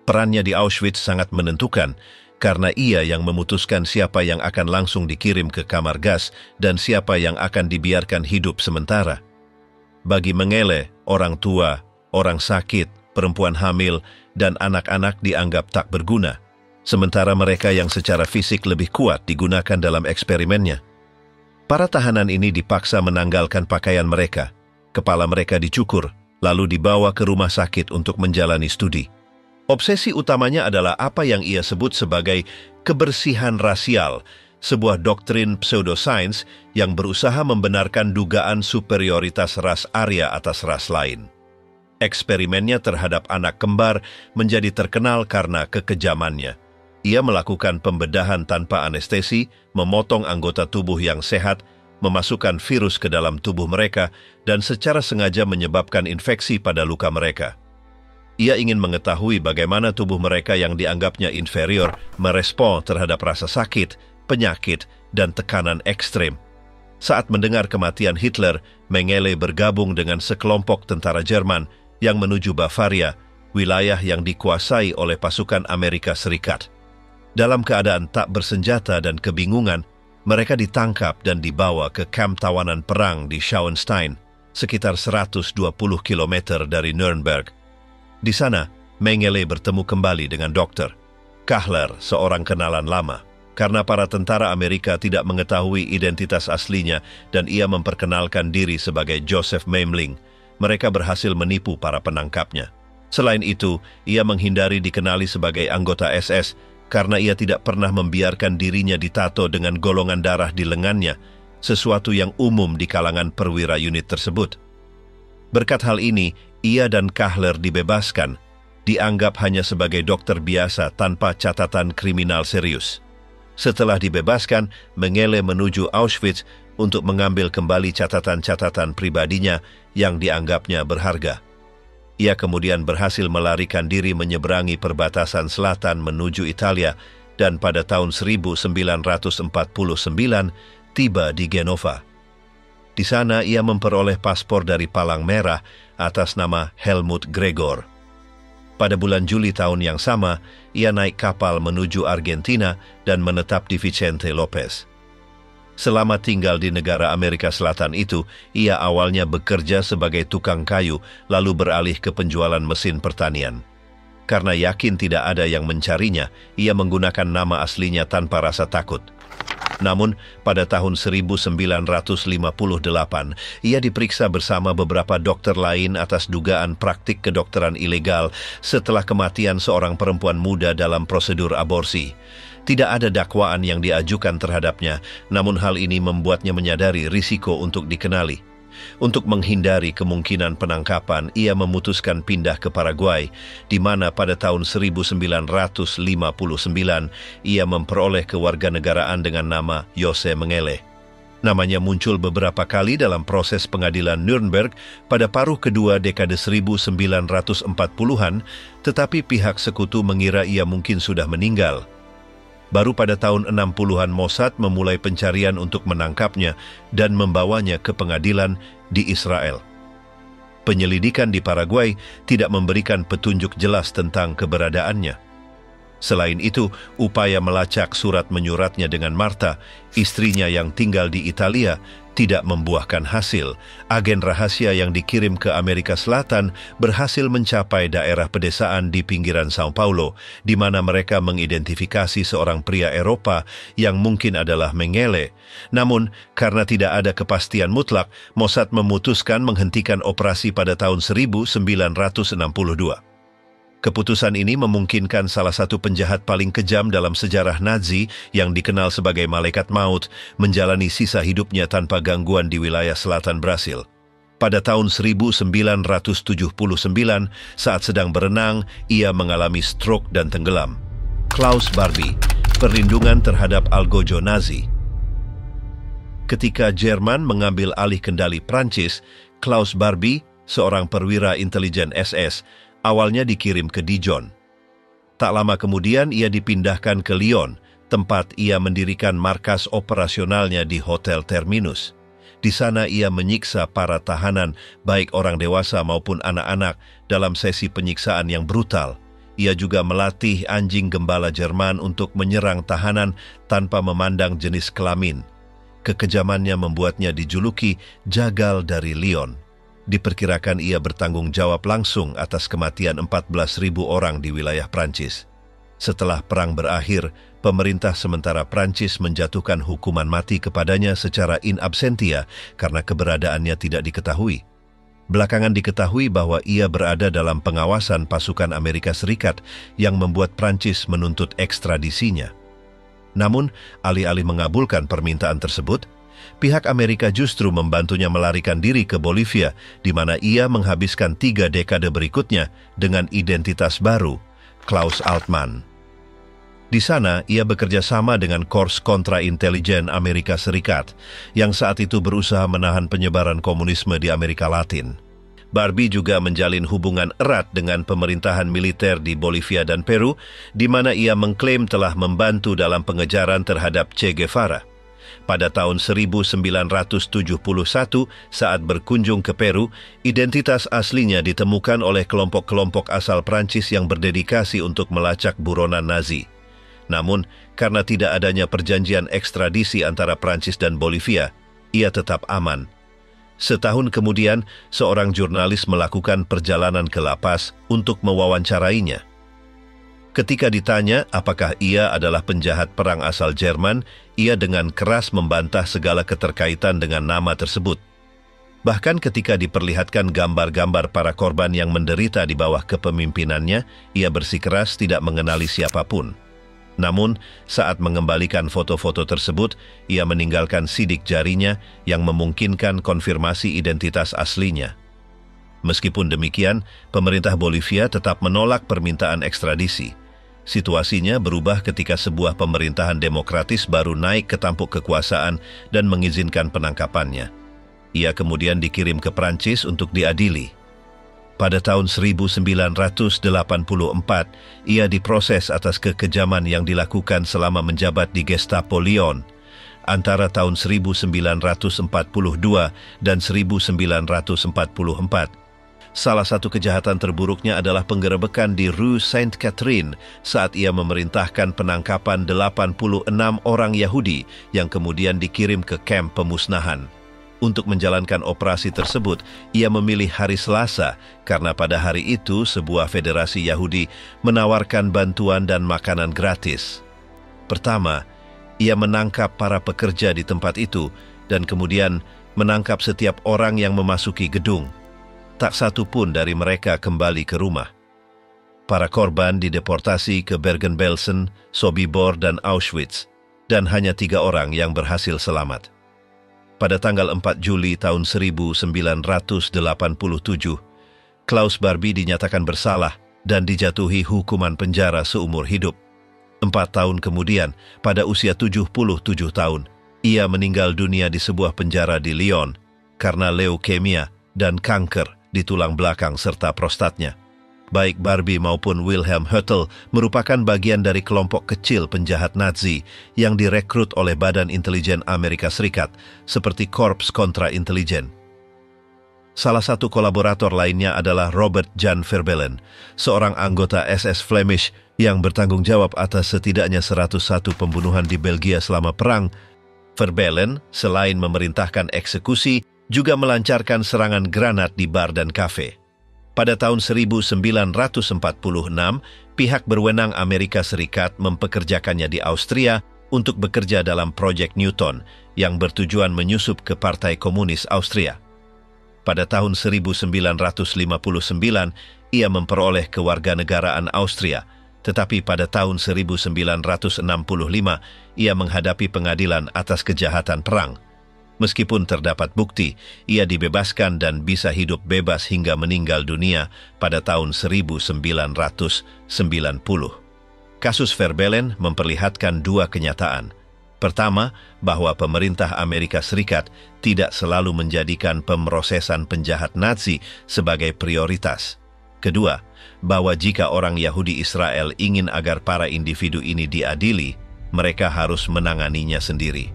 Perannya di Auschwitz sangat menentukan, karena ia yang memutuskan siapa yang akan langsung dikirim ke kamar gas dan siapa yang akan dibiarkan hidup sementara. Bagi Mengele, orang tua, orang sakit, perempuan hamil, dan anak-anak dianggap tak berguna, sementara mereka yang secara fisik lebih kuat digunakan dalam eksperimennya. Para tahanan ini dipaksa menanggalkan pakaian mereka, kepala mereka dicukur, lalu dibawa ke rumah sakit untuk menjalani studi. Obsesi utamanya adalah apa yang ia sebut sebagai kebersihan rasial, sebuah doktrin pseudosains yang berusaha membenarkan dugaan superioritas ras Arya atas ras lain. Eksperimennya terhadap anak kembar menjadi terkenal karena kekejamannya. Ia melakukan pembedahan tanpa anestesi, memotong anggota tubuh yang sehat, memasukkan virus ke dalam tubuh mereka, dan secara sengaja menyebabkan infeksi pada luka mereka. Ia ingin mengetahui bagaimana tubuh mereka yang dianggapnya inferior merespon terhadap rasa sakit, penyakit, dan tekanan ekstrem. Saat mendengar kematian Hitler, Mengele bergabung dengan sekelompok tentara Jerman yang menuju Bavaria, wilayah yang dikuasai oleh pasukan Amerika Serikat. Dalam keadaan tak bersenjata dan kebingungan, mereka ditangkap dan dibawa ke kamp tawanan perang di Schauenstein, sekitar 120 km dari Nuremberg. Di sana, Mengele bertemu kembali dengan Dr. Kahler, seorang kenalan lama. Karena para tentara Amerika tidak mengetahui identitas aslinya dan ia memperkenalkan diri sebagai Joseph Memling, mereka berhasil menipu para penangkapnya. Selain itu, ia menghindari dikenali sebagai anggota SS karena ia tidak pernah membiarkan dirinya ditato dengan golongan darah di lengannya, sesuatu yang umum di kalangan perwira unit tersebut. Berkat hal ini, ia dan Kahler dibebaskan, dianggap hanya sebagai dokter biasa tanpa catatan kriminal serius. Setelah dibebaskan, Mengele menuju Auschwitz untuk mengambil kembali catatan-catatan pribadinya yang dianggapnya berharga. Ia kemudian berhasil melarikan diri menyeberangi perbatasan selatan menuju Italia dan pada tahun 1949 tiba di Genova. Di sana ia memperoleh paspor dari Palang Merah atas nama Helmut Gregor. Pada bulan Juli tahun yang sama, ia naik kapal menuju Argentina dan menetap di Vicente Lopez. Selama tinggal di negara Amerika Selatan itu, ia awalnya bekerja sebagai tukang kayu, lalu beralih ke penjualan mesin pertanian. Karena yakin tidak ada yang mencarinya, ia menggunakan nama aslinya tanpa rasa takut. Namun, pada tahun 1958, ia diperiksa bersama beberapa dokter lain atas dugaan praktik kedokteran ilegal setelah kematian seorang perempuan muda dalam prosedur aborsi. Tidak ada dakwaan yang diajukan terhadapnya, namun hal ini membuatnya menyadari risiko untuk dikenali. Untuk menghindari kemungkinan penangkapan, ia memutuskan pindah ke Paraguay, di mana pada tahun 1959 ia memperoleh kewarganegaraan dengan nama Jose Mengele. Namanya muncul beberapa kali dalam proses pengadilan Nuremberg pada paruh kedua dekade 1940-an, tetapi pihak sekutu mengira ia mungkin sudah meninggal. Baru pada tahun 60-an Mossad memulai pencarian untuk menangkapnya dan membawanya ke pengadilan di Israel. Penyelidikan di Paraguay tidak memberikan petunjuk jelas tentang keberadaannya. Selain itu, upaya melacak surat menyuratnya dengan Marta, istrinya yang tinggal di Italia, tidak membuahkan hasil. Agen rahasia yang dikirim ke Amerika Selatan berhasil mencapai daerah pedesaan di pinggiran Sao Paulo, di mana mereka mengidentifikasi seorang pria Eropa yang mungkin adalah Mengele. Namun, karena tidak ada kepastian mutlak, Mossad memutuskan menghentikan operasi pada tahun 1962. Keputusan ini memungkinkan salah satu penjahat paling kejam dalam sejarah Nazi yang dikenal sebagai Malaikat Maut menjalani sisa hidupnya tanpa gangguan di wilayah selatan Brasil. Pada tahun 1979, saat sedang berenang, ia mengalami stroke dan tenggelam. Klaus Barbie, perlindungan terhadap algojo Nazi. Ketika Jerman mengambil alih kendali Prancis, Klaus Barbie, seorang perwira intelijen SS, awalnya dikirim ke Dijon. Tak lama kemudian ia dipindahkan ke Lyon, tempat ia mendirikan markas operasionalnya di Hotel Terminus. Di sana ia menyiksa para tahanan, baik orang dewasa maupun anak-anak, dalam sesi penyiksaan yang brutal. Ia juga melatih anjing gembala Jerman untuk menyerang tahanan tanpa memandang jenis kelamin. Kekejamannya membuatnya dijuluki Jagal dari Lyon. Diperkirakan ia bertanggung jawab langsung atas kematian 14.000 orang di wilayah Prancis. Setelah perang berakhir, pemerintah sementara Prancis menjatuhkan hukuman mati kepadanya secara in absentia karena keberadaannya tidak diketahui. Belakangan diketahui bahwa ia berada dalam pengawasan pasukan Amerika Serikat yang membuat Prancis menuntut ekstradisinya. Namun, alih-alih mengabulkan permintaan tersebut, pihak Amerika justru membantunya melarikan diri ke Bolivia, di mana ia menghabiskan 3 dekade berikutnya dengan identitas baru, Klaus Altman. Di sana, ia bekerja sama dengan Korps Kontraintelijen Amerika Serikat, yang saat itu berusaha menahan penyebaran komunisme di Amerika Latin. Barbie juga menjalin hubungan erat dengan pemerintahan militer di Bolivia dan Peru, di mana ia mengklaim telah membantu dalam pengejaran terhadap Che Guevara. Pada tahun 1971, saat berkunjung ke Peru, identitas aslinya ditemukan oleh kelompok-kelompok asal Prancis yang berdedikasi untuk melacak buronan Nazi. Namun, karena tidak adanya perjanjian ekstradisi antara Prancis dan Bolivia, ia tetap aman. Setahun kemudian, seorang jurnalis melakukan perjalanan ke La Paz untuk mewawancarainya. Ketika ditanya apakah ia adalah penjahat perang asal Jerman, ia dengan keras membantah segala keterkaitan dengan nama tersebut. Bahkan ketika diperlihatkan gambar-gambar para korban yang menderita di bawah kepemimpinannya, ia bersikeras tidak mengenali siapapun. Namun, saat mengembalikan foto-foto tersebut, ia meninggalkan sidik jarinya yang memungkinkan konfirmasi identitas aslinya. Meskipun demikian, pemerintah Bolivia tetap menolak permintaan ekstradisi. Situasinya berubah ketika sebuah pemerintahan demokratis baru naik ke tampuk kekuasaan dan mengizinkan penangkapannya. Ia kemudian dikirim ke Prancis untuk diadili. Pada tahun 1984, ia diproses atas kekejaman yang dilakukan selama menjabat di Gestapo Lyon antara tahun 1942 dan 1944. Salah satu kejahatan terburuknya adalah penggerebekan di Rue Sainte-Catherine saat ia memerintahkan penangkapan 86 orang Yahudi yang kemudian dikirim ke kamp pemusnahan. Untuk menjalankan operasi tersebut, ia memilih hari Selasa karena pada hari itu sebuah federasi Yahudi menawarkan bantuan dan makanan gratis. Pertama, ia menangkap para pekerja di tempat itu dan kemudian menangkap setiap orang yang memasuki gedung. Tak satu pun dari mereka kembali ke rumah. Para korban dideportasi ke Bergen-Belsen, Sobibor, dan Auschwitz, dan hanya 3 orang yang berhasil selamat. Pada tanggal 4 Juli tahun 1987, Klaus Barbie dinyatakan bersalah dan dijatuhi hukuman penjara seumur hidup. 4 tahun kemudian, pada usia 77 tahun, ia meninggal dunia di sebuah penjara di Lyon karena leukemia dan kanker di tulang belakang serta prostatnya. Baik Barbie maupun Wilhelm Höttl merupakan bagian dari kelompok kecil penjahat Nazi yang direkrut oleh Badan Intelijen Amerika Serikat, seperti Korps Kontraintelijen. Salah satu kolaborator lainnya adalah Robert Jan Verbelen, seorang anggota SS Flemish yang bertanggung jawab atas setidaknya 101 pembunuhan di Belgia selama perang. Verbelen, selain memerintahkan eksekusi, juga melancarkan serangan granat di bar dan kafe. Pada tahun 1946, pihak berwenang Amerika Serikat mempekerjakannya di Austria untuk bekerja dalam proyek Newton yang bertujuan menyusup ke Partai Komunis Austria. Pada tahun 1959, ia memperoleh kewarganegaraan Austria, tetapi pada tahun 1965 ia menghadapi pengadilan atas kejahatan perang. Meskipun terdapat bukti, ia dibebaskan dan bisa hidup bebas hingga meninggal dunia pada tahun 1990. Kasus Verbelen memperlihatkan dua kenyataan. Pertama, bahwa pemerintah Amerika Serikat tidak selalu menjadikan pemrosesan penjahat Nazi sebagai prioritas. Kedua, bahwa jika orang Yahudi Israel ingin agar para individu ini diadili, mereka harus menanganinya sendiri.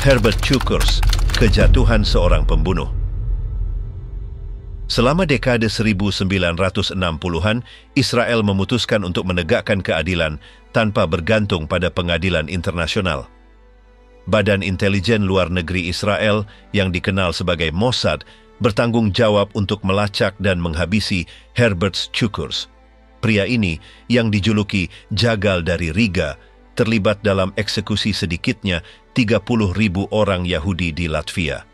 Herbert Cukurs, kejatuhan seorang pembunuh. Selama dekade 1960-an, Israel memutuskan untuk menegakkan keadilan tanpa bergantung pada pengadilan internasional. Badan Intelijen Luar Negeri Israel yang dikenal sebagai Mossad bertanggung jawab untuk melacak dan menghabisi Herbert Cukurs. Pria ini yang dijuluki Jagal dari Riga terlibat dalam eksekusi sedikitnya 30.000 orang Yahudi di Latvia.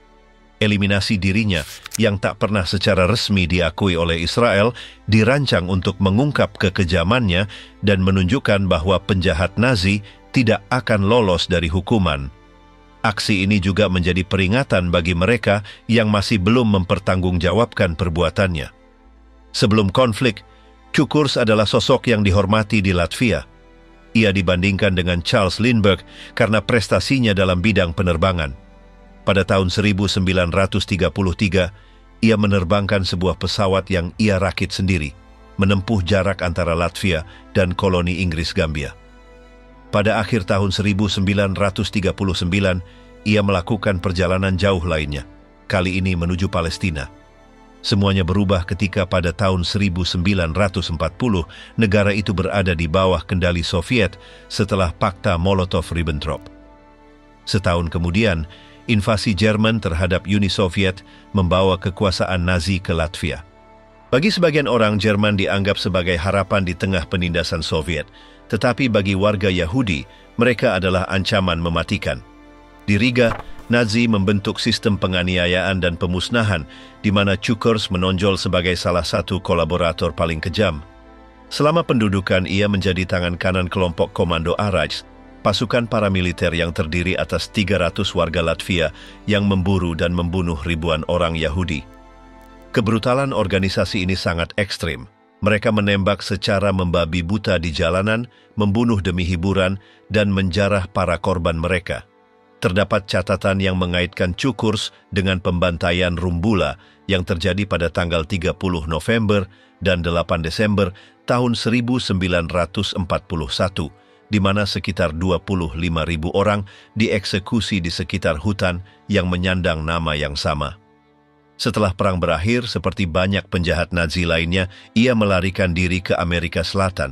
Eliminasi dirinya yang tak pernah secara resmi diakui oleh Israel dirancang untuk mengungkap kekejamannya dan menunjukkan bahwa penjahat Nazi tidak akan lolos dari hukuman. Aksi ini juga menjadi peringatan bagi mereka yang masih belum mempertanggungjawabkan perbuatannya. Sebelum konflik, Cukurs adalah sosok yang dihormati di Latvia. Ia dibandingkan dengan Charles Lindbergh karena prestasinya dalam bidang penerbangan. Pada tahun 1933, ia menerbangkan sebuah pesawat yang ia rakit sendiri, menempuh jarak antara Latvia dan koloni Inggris Gambia. Pada akhir tahun 1939, ia melakukan perjalanan jauh lainnya, kali ini menuju Palestina. Semuanya berubah ketika pada tahun 1940 negara itu berada di bawah kendali Soviet setelah Pakta Molotov-Ribbentrop. Setahun kemudian, invasi Jerman terhadap Uni Soviet membawa kekuasaan Nazi ke Latvia. Bagi sebagian orang, Jerman dianggap sebagai harapan di tengah penindasan Soviet, tetapi bagi warga Yahudi, mereka adalah ancaman mematikan. Di Riga, Nazi membentuk sistem penganiayaan dan pemusnahan, di mana Cukurs menonjol sebagai salah satu kolaborator paling kejam. Selama pendudukan, ia menjadi tangan kanan kelompok Komando Araj, pasukan paramiliter yang terdiri atas 300 warga Latvia yang memburu dan membunuh ribuan orang Yahudi. Kebrutalan organisasi ini sangat ekstrim. Mereka menembak secara membabi buta di jalanan, membunuh demi hiburan, dan menjarah para korban mereka. Terdapat catatan yang mengaitkan Cukurs dengan pembantaian Rumbula yang terjadi pada tanggal 30 November dan 8 Desember tahun 1941, di mana sekitar 25.000 orang dieksekusi di sekitar hutan yang menyandang nama yang sama. Setelah perang berakhir, seperti banyak penjahat Nazi lainnya, ia melarikan diri ke Amerika Selatan.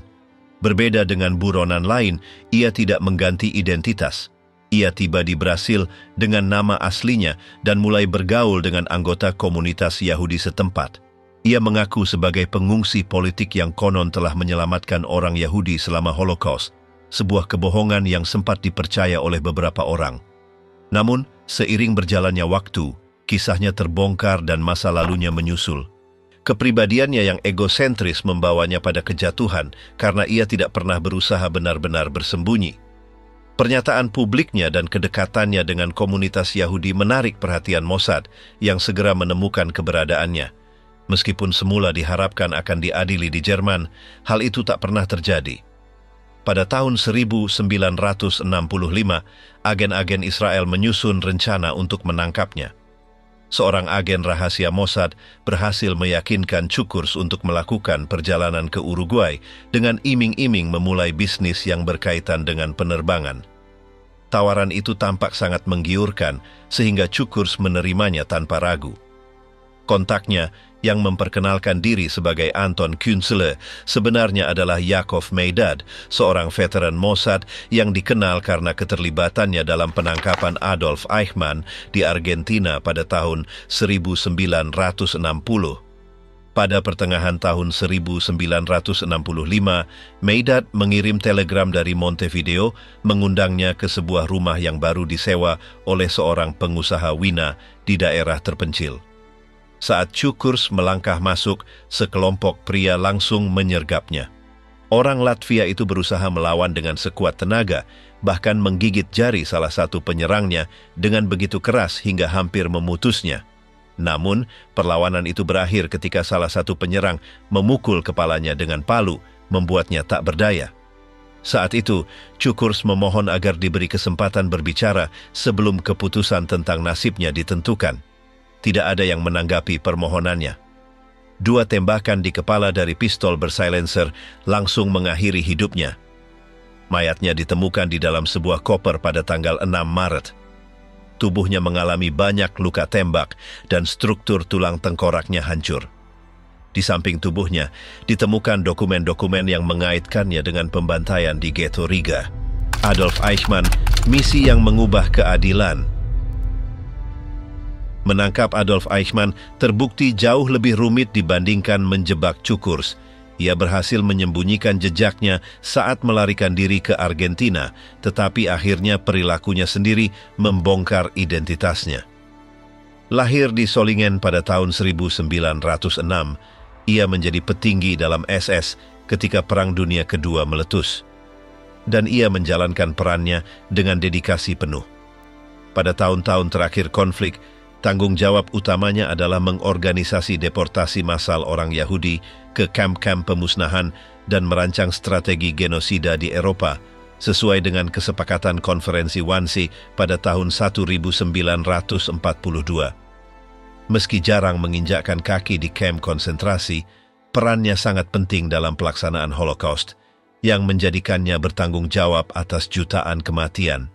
Berbeda dengan buronan lain, ia tidak mengganti identitas. Ia tiba di Brasil dengan nama aslinya dan mulai bergaul dengan anggota komunitas Yahudi setempat. Ia mengaku sebagai pengungsi politik yang konon telah menyelamatkan orang Yahudi selama Holocaust, sebuah kebohongan yang sempat dipercaya oleh beberapa orang. Namun, seiring berjalannya waktu, kisahnya terbongkar dan masa lalunya menyusul. Kepribadiannya yang egosentris membawanya pada kejatuhan karena ia tidak pernah berusaha benar-benar bersembunyi. Pernyataan publiknya dan kedekatannya dengan komunitas Yahudi menarik perhatian Mossad yang segera menemukan keberadaannya. Meskipun semula diharapkan akan diadili di Jerman, hal itu tak pernah terjadi. Pada tahun 1965, agen-agen Israel menyusun rencana untuk menangkapnya. Seorang agen rahasia Mossad berhasil meyakinkan Cukurs untuk melakukan perjalanan ke Uruguay dengan iming-iming memulai bisnis yang berkaitan dengan penerbangan. Tawaran itu tampak sangat menggiurkan sehingga Cukurs menerimanya tanpa ragu. Kontaknya yang memperkenalkan diri sebagai Anton Künzle sebenarnya adalah Yakov Meidad, seorang veteran Mossad yang dikenal karena keterlibatannya dalam penangkapan Adolf Eichmann di Argentina pada tahun 1960. Pada pertengahan tahun 1965, Meidad mengirim telegram dari Montevideo mengundangnya ke sebuah rumah yang baru disewa oleh seorang pengusaha Wina di daerah terpencil. Saat Čukurs melangkah masuk, sekelompok pria langsung menyergapnya. Orang Latvia itu berusaha melawan dengan sekuat tenaga, bahkan menggigit jari salah satu penyerangnya dengan begitu keras hingga hampir memutusnya. Namun, perlawanan itu berakhir ketika salah satu penyerang memukul kepalanya dengan palu, membuatnya tak berdaya. Saat itu, Čukurs memohon agar diberi kesempatan berbicara sebelum keputusan tentang nasibnya ditentukan. Tidak ada yang menanggapi permohonannya. 2 tembakan di kepala dari pistol bersilencer langsung mengakhiri hidupnya. Mayatnya ditemukan di dalam sebuah koper pada tanggal 6 Maret. Tubuhnya mengalami banyak luka tembak dan struktur tulang tengkoraknya hancur. Di samping tubuhnya, ditemukan dokumen-dokumen yang mengaitkannya dengan pembantaian di ghetto Riga. Adolf Eichmann, misi yang mengubah keadilan. Menangkap Adolf Eichmann terbukti jauh lebih rumit dibandingkan menjebak Čukurs. Ia berhasil menyembunyikan jejaknya saat melarikan diri ke Argentina, tetapi akhirnya perilakunya sendiri membongkar identitasnya. Lahir di Solingen pada tahun 1906, ia menjadi petinggi dalam SS ketika Perang Dunia Kedua meletus. Dan ia menjalankan perannya dengan dedikasi penuh. Pada tahun-tahun terakhir konflik, tanggung jawab utamanya adalah mengorganisasi deportasi massal orang Yahudi ke kamp-kamp pemusnahan dan merancang strategi genosida di Eropa, sesuai dengan kesepakatan konferensi Wannsee pada tahun 1942. Meski jarang menginjakkan kaki di kamp konsentrasi, perannya sangat penting dalam pelaksanaan Holocaust, yang menjadikannya bertanggung jawab atas jutaan kematian.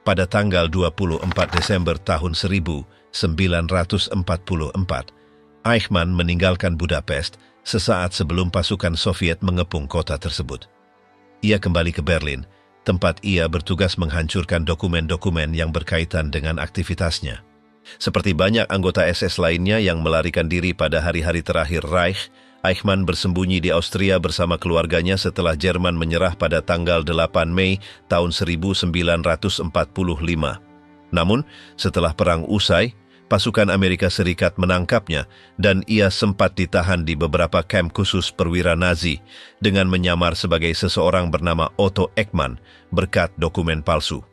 Pada tanggal 24 Desember tahun 1944, Eichmann meninggalkan Budapest sesaat sebelum pasukan Soviet mengepung kota tersebut. Ia kembali ke Berlin, tempat ia bertugas menghancurkan dokumen-dokumen yang berkaitan dengan aktivitasnya. Seperti banyak anggota SS lainnya yang melarikan diri pada hari-hari terakhir Reich, Eichmann bersembunyi di Austria bersama keluarganya setelah Jerman menyerah pada tanggal 8 Mei tahun 1945. Namun, setelah perang usai, pasukan Amerika Serikat menangkapnya dan ia sempat ditahan di beberapa kamp khusus perwira Nazi dengan menyamar sebagai seseorang bernama Otto Eckmann berkat dokumen palsu.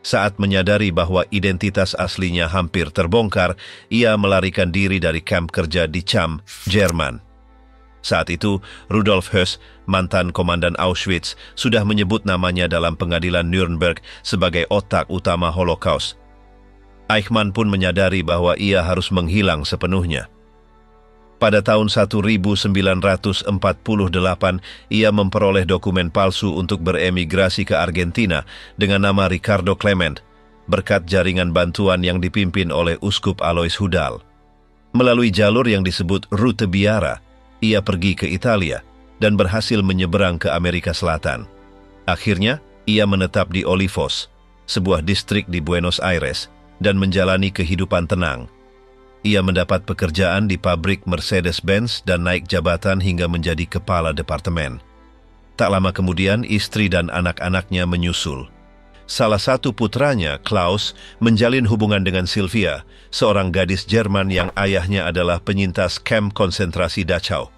Saat menyadari bahwa identitas aslinya hampir terbongkar, ia melarikan diri dari kamp kerja di Cham, Jerman. Saat itu, Rudolf Höss, mantan komandan Auschwitz, sudah menyebut namanya dalam pengadilan Nuremberg sebagai otak utama Holocaust. Eichmann pun menyadari bahwa ia harus menghilang sepenuhnya. Pada tahun 1948, ia memperoleh dokumen palsu untuk beremigrasi ke Argentina dengan nama Ricardo Clement, berkat jaringan bantuan yang dipimpin oleh Uskup Alois Hudal. Melalui jalur yang disebut Rute Biara, ia pergi ke Italia dan berhasil menyeberang ke Amerika Selatan. Akhirnya, ia menetap di Olivos, sebuah distrik di Buenos Aires, dan menjalani kehidupan tenang. Ia mendapat pekerjaan di pabrik Mercedes-Benz dan naik jabatan hingga menjadi kepala departemen. Tak lama kemudian, istri dan anak-anaknya menyusul. Salah satu putranya, Klaus, menjalin hubungan dengan Sylvia, seorang gadis Jerman yang ayahnya adalah penyintas kamp konsentrasi Dachau.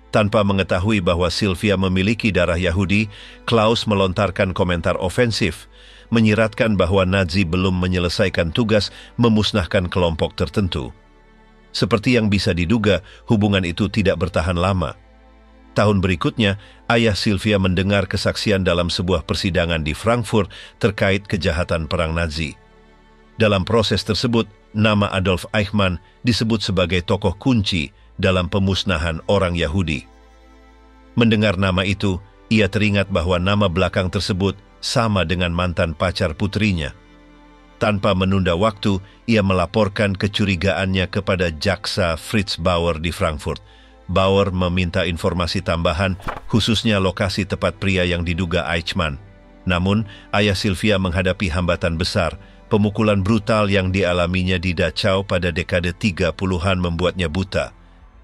Tanpa mengetahui bahwa Sylvia memiliki darah Yahudi, Klaus melontarkan komentar ofensif, menyiratkan bahwa Nazi belum menyelesaikan tugas memusnahkan kelompok tertentu. Seperti yang bisa diduga, hubungan itu tidak bertahan lama. Tahun berikutnya, ayah Sylvia mendengar kesaksian dalam sebuah persidangan di Frankfurt terkait kejahatan perang Nazi. Dalam proses tersebut, nama Adolf Eichmann disebut sebagai tokoh kunci dalam pemusnahan orang Yahudi. Mendengar nama itu, ia teringat bahwa nama belakang tersebut sama dengan mantan pacar putrinya. Tanpa menunda waktu, ia melaporkan kecurigaannya kepada jaksa Fritz Bauer di Frankfurt. Bauer meminta informasi tambahan, khususnya lokasi tempat pria yang diduga Eichmann. Namun, ayah Sylvia menghadapi hambatan besar. Pemukulan brutal yang dialaminya di Dachau pada dekade 30-an membuatnya buta.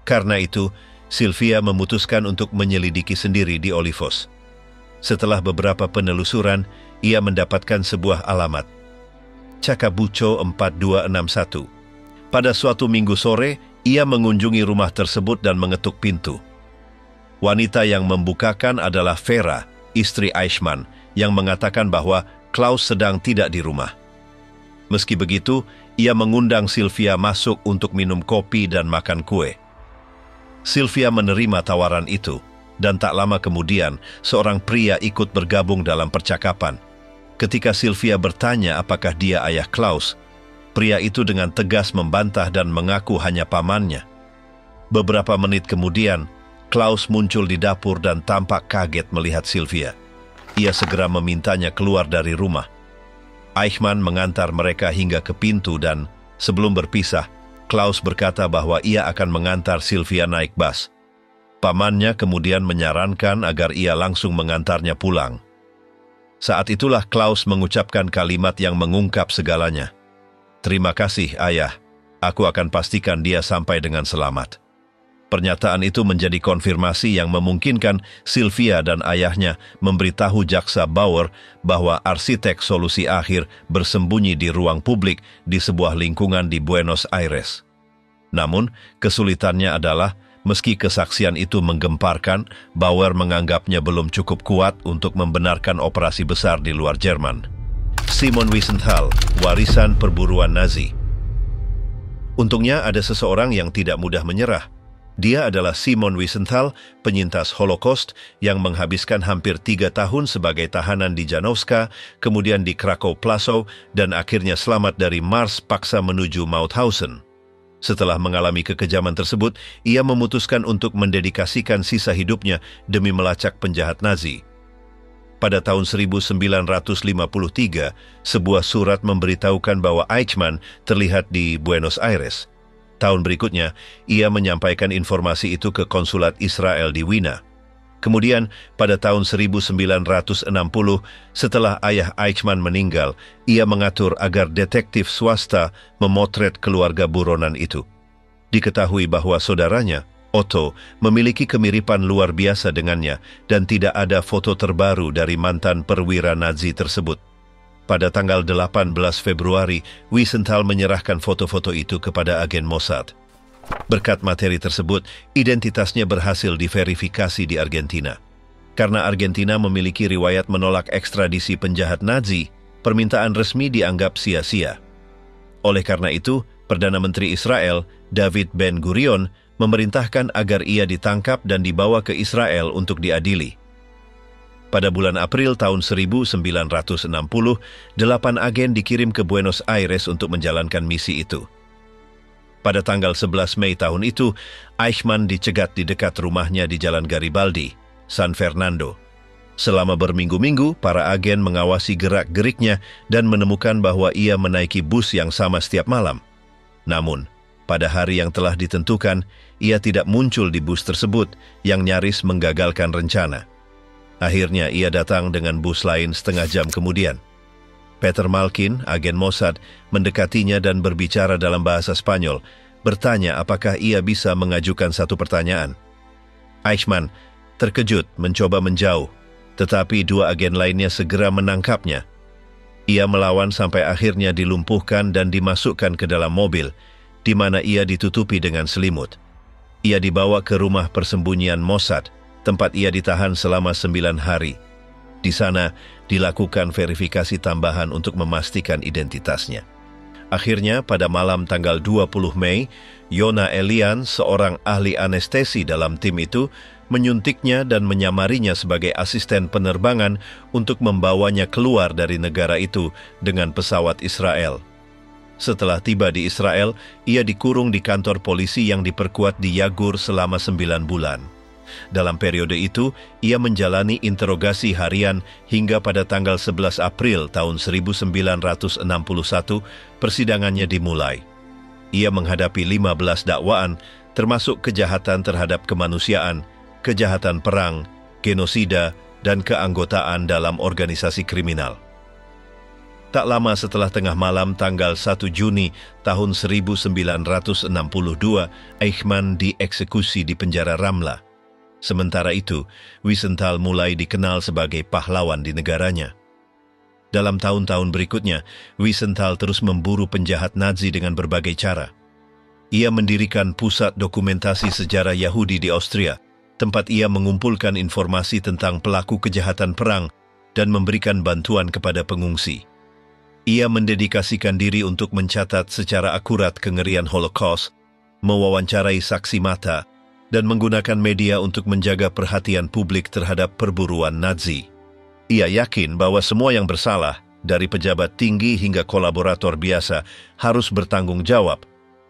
Karena itu, Sylvia memutuskan untuk menyelidiki sendiri di Olivos. Setelah beberapa penelusuran, ia mendapatkan sebuah alamat. Chacabuco 4261. Pada suatu minggu sore, ia mengunjungi rumah tersebut dan mengetuk pintu. Wanita yang membukakan adalah Vera, istri Eichmann, yang mengatakan bahwa Klaus sedang tidak di rumah. Meski begitu, ia mengundang Sylvia masuk untuk minum kopi dan makan kue. Sylvia menerima tawaran itu, dan tak lama kemudian, seorang pria ikut bergabung dalam percakapan. Ketika Sylvia bertanya apakah dia ayah Klaus, pria itu dengan tegas membantah dan mengaku hanya pamannya. Beberapa menit kemudian, Klaus muncul di dapur dan tampak kaget melihat Sylvia. Ia segera memintanya keluar dari rumah. Eichmann mengantar mereka hingga ke pintu dan, sebelum berpisah, Klaus berkata bahwa ia akan mengantar Sylvia naik bus. Pamannya kemudian menyarankan agar ia langsung mengantarnya pulang. Saat itulah Klaus mengucapkan kalimat yang mengungkap segalanya. "Terima kasih, Ayah. Aku akan pastikan dia sampai dengan selamat." Pernyataan itu menjadi konfirmasi yang memungkinkan Sylvia dan ayahnya memberitahu jaksa Bauer bahwa arsitek solusi akhir bersembunyi di ruang publik di sebuah lingkungan di Buenos Aires. Namun, kesulitannya adalah, meski kesaksian itu menggemparkan, Bauer menganggapnya belum cukup kuat untuk membenarkan operasi besar di luar Jerman. Simon Wiesenthal, warisan perburuan Nazi. Untungnya ada seseorang yang tidak mudah menyerah. Dia adalah Simon Wiesenthal, penyintas Holocaust yang menghabiskan hampir 3 tahun sebagai tahanan di Janowska, kemudian di Krakow Plazow, dan akhirnya selamat dari Mars paksa menuju Mauthausen. Setelah mengalami kekejaman tersebut, ia memutuskan untuk mendedikasikan sisa hidupnya demi melacak penjahat Nazi. Pada tahun 1953, sebuah surat memberitahukan bahwa Eichmann terlihat di Buenos Aires. Tahun berikutnya, ia menyampaikan informasi itu ke konsulat Israel di Wina. Kemudian, pada tahun 1960, setelah ayah Eichmann meninggal, ia mengatur agar detektif swasta memotret keluarga buronan itu. Diketahui bahwa saudaranya, Otto, memiliki kemiripan luar biasa dengannya dan tidak ada foto terbaru dari mantan perwira Nazi tersebut. Pada tanggal 18 Februari, Wiesenthal menyerahkan foto-foto itu kepada agen Mossad. Berkat materi tersebut, identitasnya berhasil diverifikasi di Argentina. Karena Argentina memiliki riwayat menolak ekstradisi penjahat Nazi, permintaan resmi dianggap sia-sia. Oleh karena itu, Perdana Menteri Israel, David Ben-Gurion, memerintahkan agar ia ditangkap dan dibawa ke Israel untuk diadili. Pada bulan April tahun 1960, 8 agen dikirim ke Buenos Aires untuk menjalankan misi itu. Pada tanggal 11 Mei tahun itu, Eichmann dicegat di dekat rumahnya di Jalan Garibaldi, San Fernando. Selama berminggu-minggu, para agen mengawasi gerak-geriknya dan menemukan bahwa ia menaiki bus yang sama setiap malam. Namun, pada hari yang telah ditentukan, ia tidak muncul di bus tersebut yang nyaris menggagalkan rencana. Akhirnya ia datang dengan bus lain setengah jam kemudian. Peter Malkin, agen Mossad, mendekatinya dan berbicara dalam bahasa Spanyol, bertanya apakah ia bisa mengajukan satu pertanyaan. Eichmann terkejut mencoba menjauh, tetapi 2 agen lainnya segera menangkapnya. Ia melawan sampai akhirnya dilumpuhkan dan dimasukkan ke dalam mobil, di mana ia ditutupi dengan selimut. Ia dibawa ke rumah persembunyian Mossad, tempat ia ditahan selama 9 hari. Di sana dilakukan verifikasi tambahan untuk memastikan identitasnya. Akhirnya pada malam tanggal 20 Mei, Yona Elian, seorang ahli anestesi dalam tim itu, menyuntiknya dan menyamarinya sebagai asisten penerbangan untuk membawanya keluar dari negara itu dengan pesawat Israel. Setelah tiba di Israel, ia dikurung di kantor polisi yang diperkuat di Yagur selama 9 bulan. Dalam periode itu, ia menjalani interogasi harian hingga pada tanggal 11 April tahun 1961, persidangannya dimulai. Ia menghadapi 15 dakwaan, termasuk kejahatan terhadap kemanusiaan, kejahatan perang, genosida, dan keanggotaan dalam organisasi kriminal. Tak lama setelah tengah malam tanggal 1 Juni tahun 1962, Eichmann dieksekusi di penjara Ramla. Sementara itu, Wiesenthal mulai dikenal sebagai pahlawan di negaranya. Dalam tahun-tahun berikutnya, Wiesenthal terus memburu penjahat Nazi dengan berbagai cara. Ia mendirikan pusat dokumentasi sejarah Yahudi di Austria, tempat ia mengumpulkan informasi tentang pelaku kejahatan perang dan memberikan bantuan kepada pengungsi. Ia mendedikasikan diri untuk mencatat secara akurat kengerian Holocaust, mewawancarai saksi mata, dan menggunakan media untuk menjaga perhatian publik terhadap perburuan Nazi. Ia yakin bahwa semua yang bersalah, dari pejabat tinggi hingga kolaborator biasa, harus bertanggung jawab.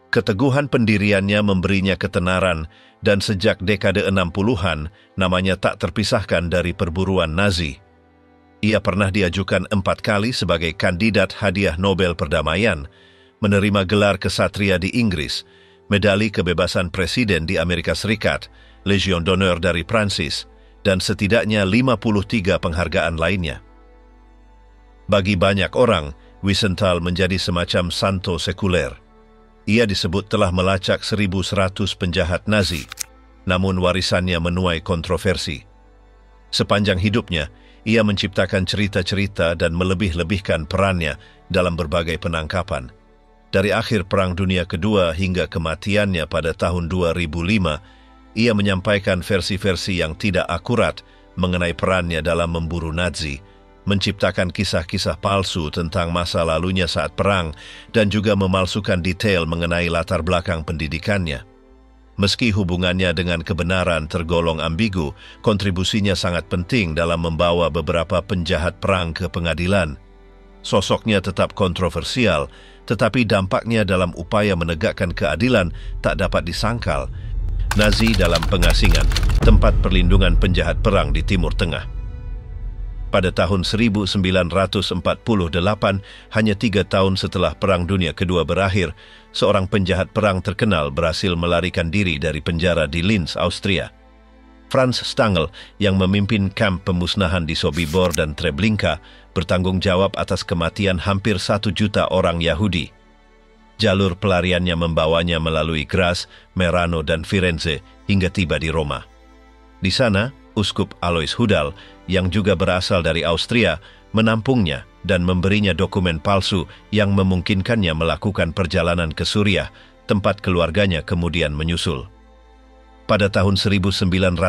Keteguhan pendiriannya memberinya ketenaran, dan sejak dekade 60-an, namanya tak terpisahkan dari perburuan Nazi. Ia pernah diajukan 4 kali sebagai kandidat hadiah Nobel Perdamaian, menerima gelar kesatria di Inggris, medali kebebasan presiden di Amerika Serikat, Legion d'Honneur dari Prancis, dan setidaknya 53 penghargaan lainnya. Bagi banyak orang, Wiesenthal menjadi semacam santo sekuler. Ia disebut telah melacak 1.100 penjahat Nazi, namun warisannya menuai kontroversi. Sepanjang hidupnya, ia menciptakan cerita-cerita dan melebih-lebihkan perannya dalam berbagai penangkapan. Dari akhir Perang Dunia Kedua hingga kematiannya pada tahun 2005, ia menyampaikan versi-versi yang tidak akurat mengenai perannya dalam memburu Nazi, menciptakan kisah-kisah palsu tentang masa lalunya saat perang, dan juga memalsukan detail mengenai latar belakang pendidikannya. Meski hubungannya dengan kebenaran tergolong ambigu, kontribusinya sangat penting dalam membawa beberapa penjahat perang ke pengadilan. Sosoknya tetap kontroversial, tetapi dampaknya dalam upaya menegakkan keadilan tak dapat disangkal. Nazi dalam pengasingan, tempat perlindungan penjahat perang di Timur Tengah. Pada tahun 1948, hanya 3 tahun setelah Perang Dunia Kedua berakhir, seorang penjahat perang terkenal berhasil melarikan diri dari penjara di Linz, Austria. Franz Stangl, yang memimpin kamp pemusnahan di Sobibor dan Treblinka, bertanggung jawab atas kematian hampir 1 juta orang Yahudi. Jalur pelariannya membawanya melalui Graz, Merano, dan Firenze hingga tiba di Roma. Di sana, Uskup Alois Hudal, yang juga berasal dari Austria, menampungnya dan memberinya dokumen palsu yang memungkinkannya melakukan perjalanan ke Suriah, tempat keluarganya kemudian menyusul. Pada tahun 1951,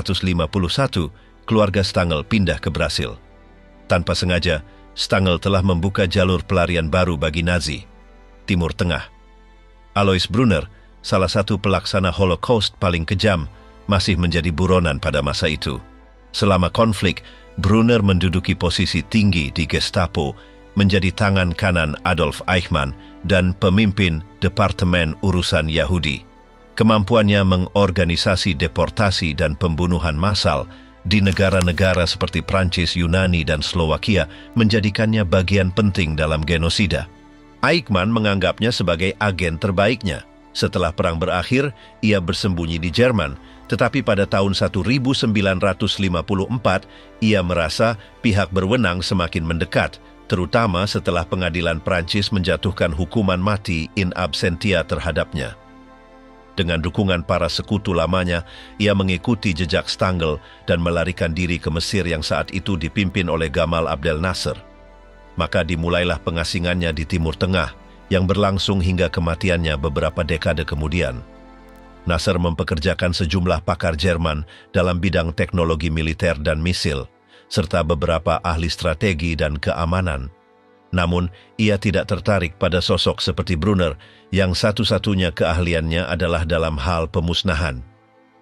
keluarga Stangl pindah ke Brasil. Tanpa sengaja, Stangl telah membuka jalur pelarian baru bagi Nazi, Timur Tengah. Alois Brunner, salah satu pelaksana Holocaust paling kejam, masih menjadi buronan pada masa itu. Selama konflik, Brunner menduduki posisi tinggi di Gestapo, menjadi tangan kanan Adolf Eichmann dan pemimpin Departemen Urusan Yahudi. Kemampuannya mengorganisasi deportasi dan pembunuhan massal di negara-negara seperti Prancis, Yunani, dan Slowakia menjadikannya bagian penting dalam genosida. Eichmann menganggapnya sebagai agen terbaiknya. Setelah perang berakhir, ia bersembunyi di Jerman, tetapi pada tahun 1954, ia merasa pihak berwenang semakin mendekat, terutama setelah pengadilan Prancis menjatuhkan hukuman mati in absentia terhadapnya. Dengan dukungan para sekutu lamanya, ia mengikuti jejak Stangl dan melarikan diri ke Mesir yang saat itu dipimpin oleh Gamal Abdel Nasser. Maka dimulailah pengasingannya di Timur Tengah, yang berlangsung hingga kematiannya beberapa dekade kemudian. Nasser mempekerjakan sejumlah pakar Jerman dalam bidang teknologi militer dan misil, serta beberapa ahli strategi dan keamanan. Namun, ia tidak tertarik pada sosok seperti Brunner, yang satu-satunya keahliannya adalah dalam hal pemusnahan.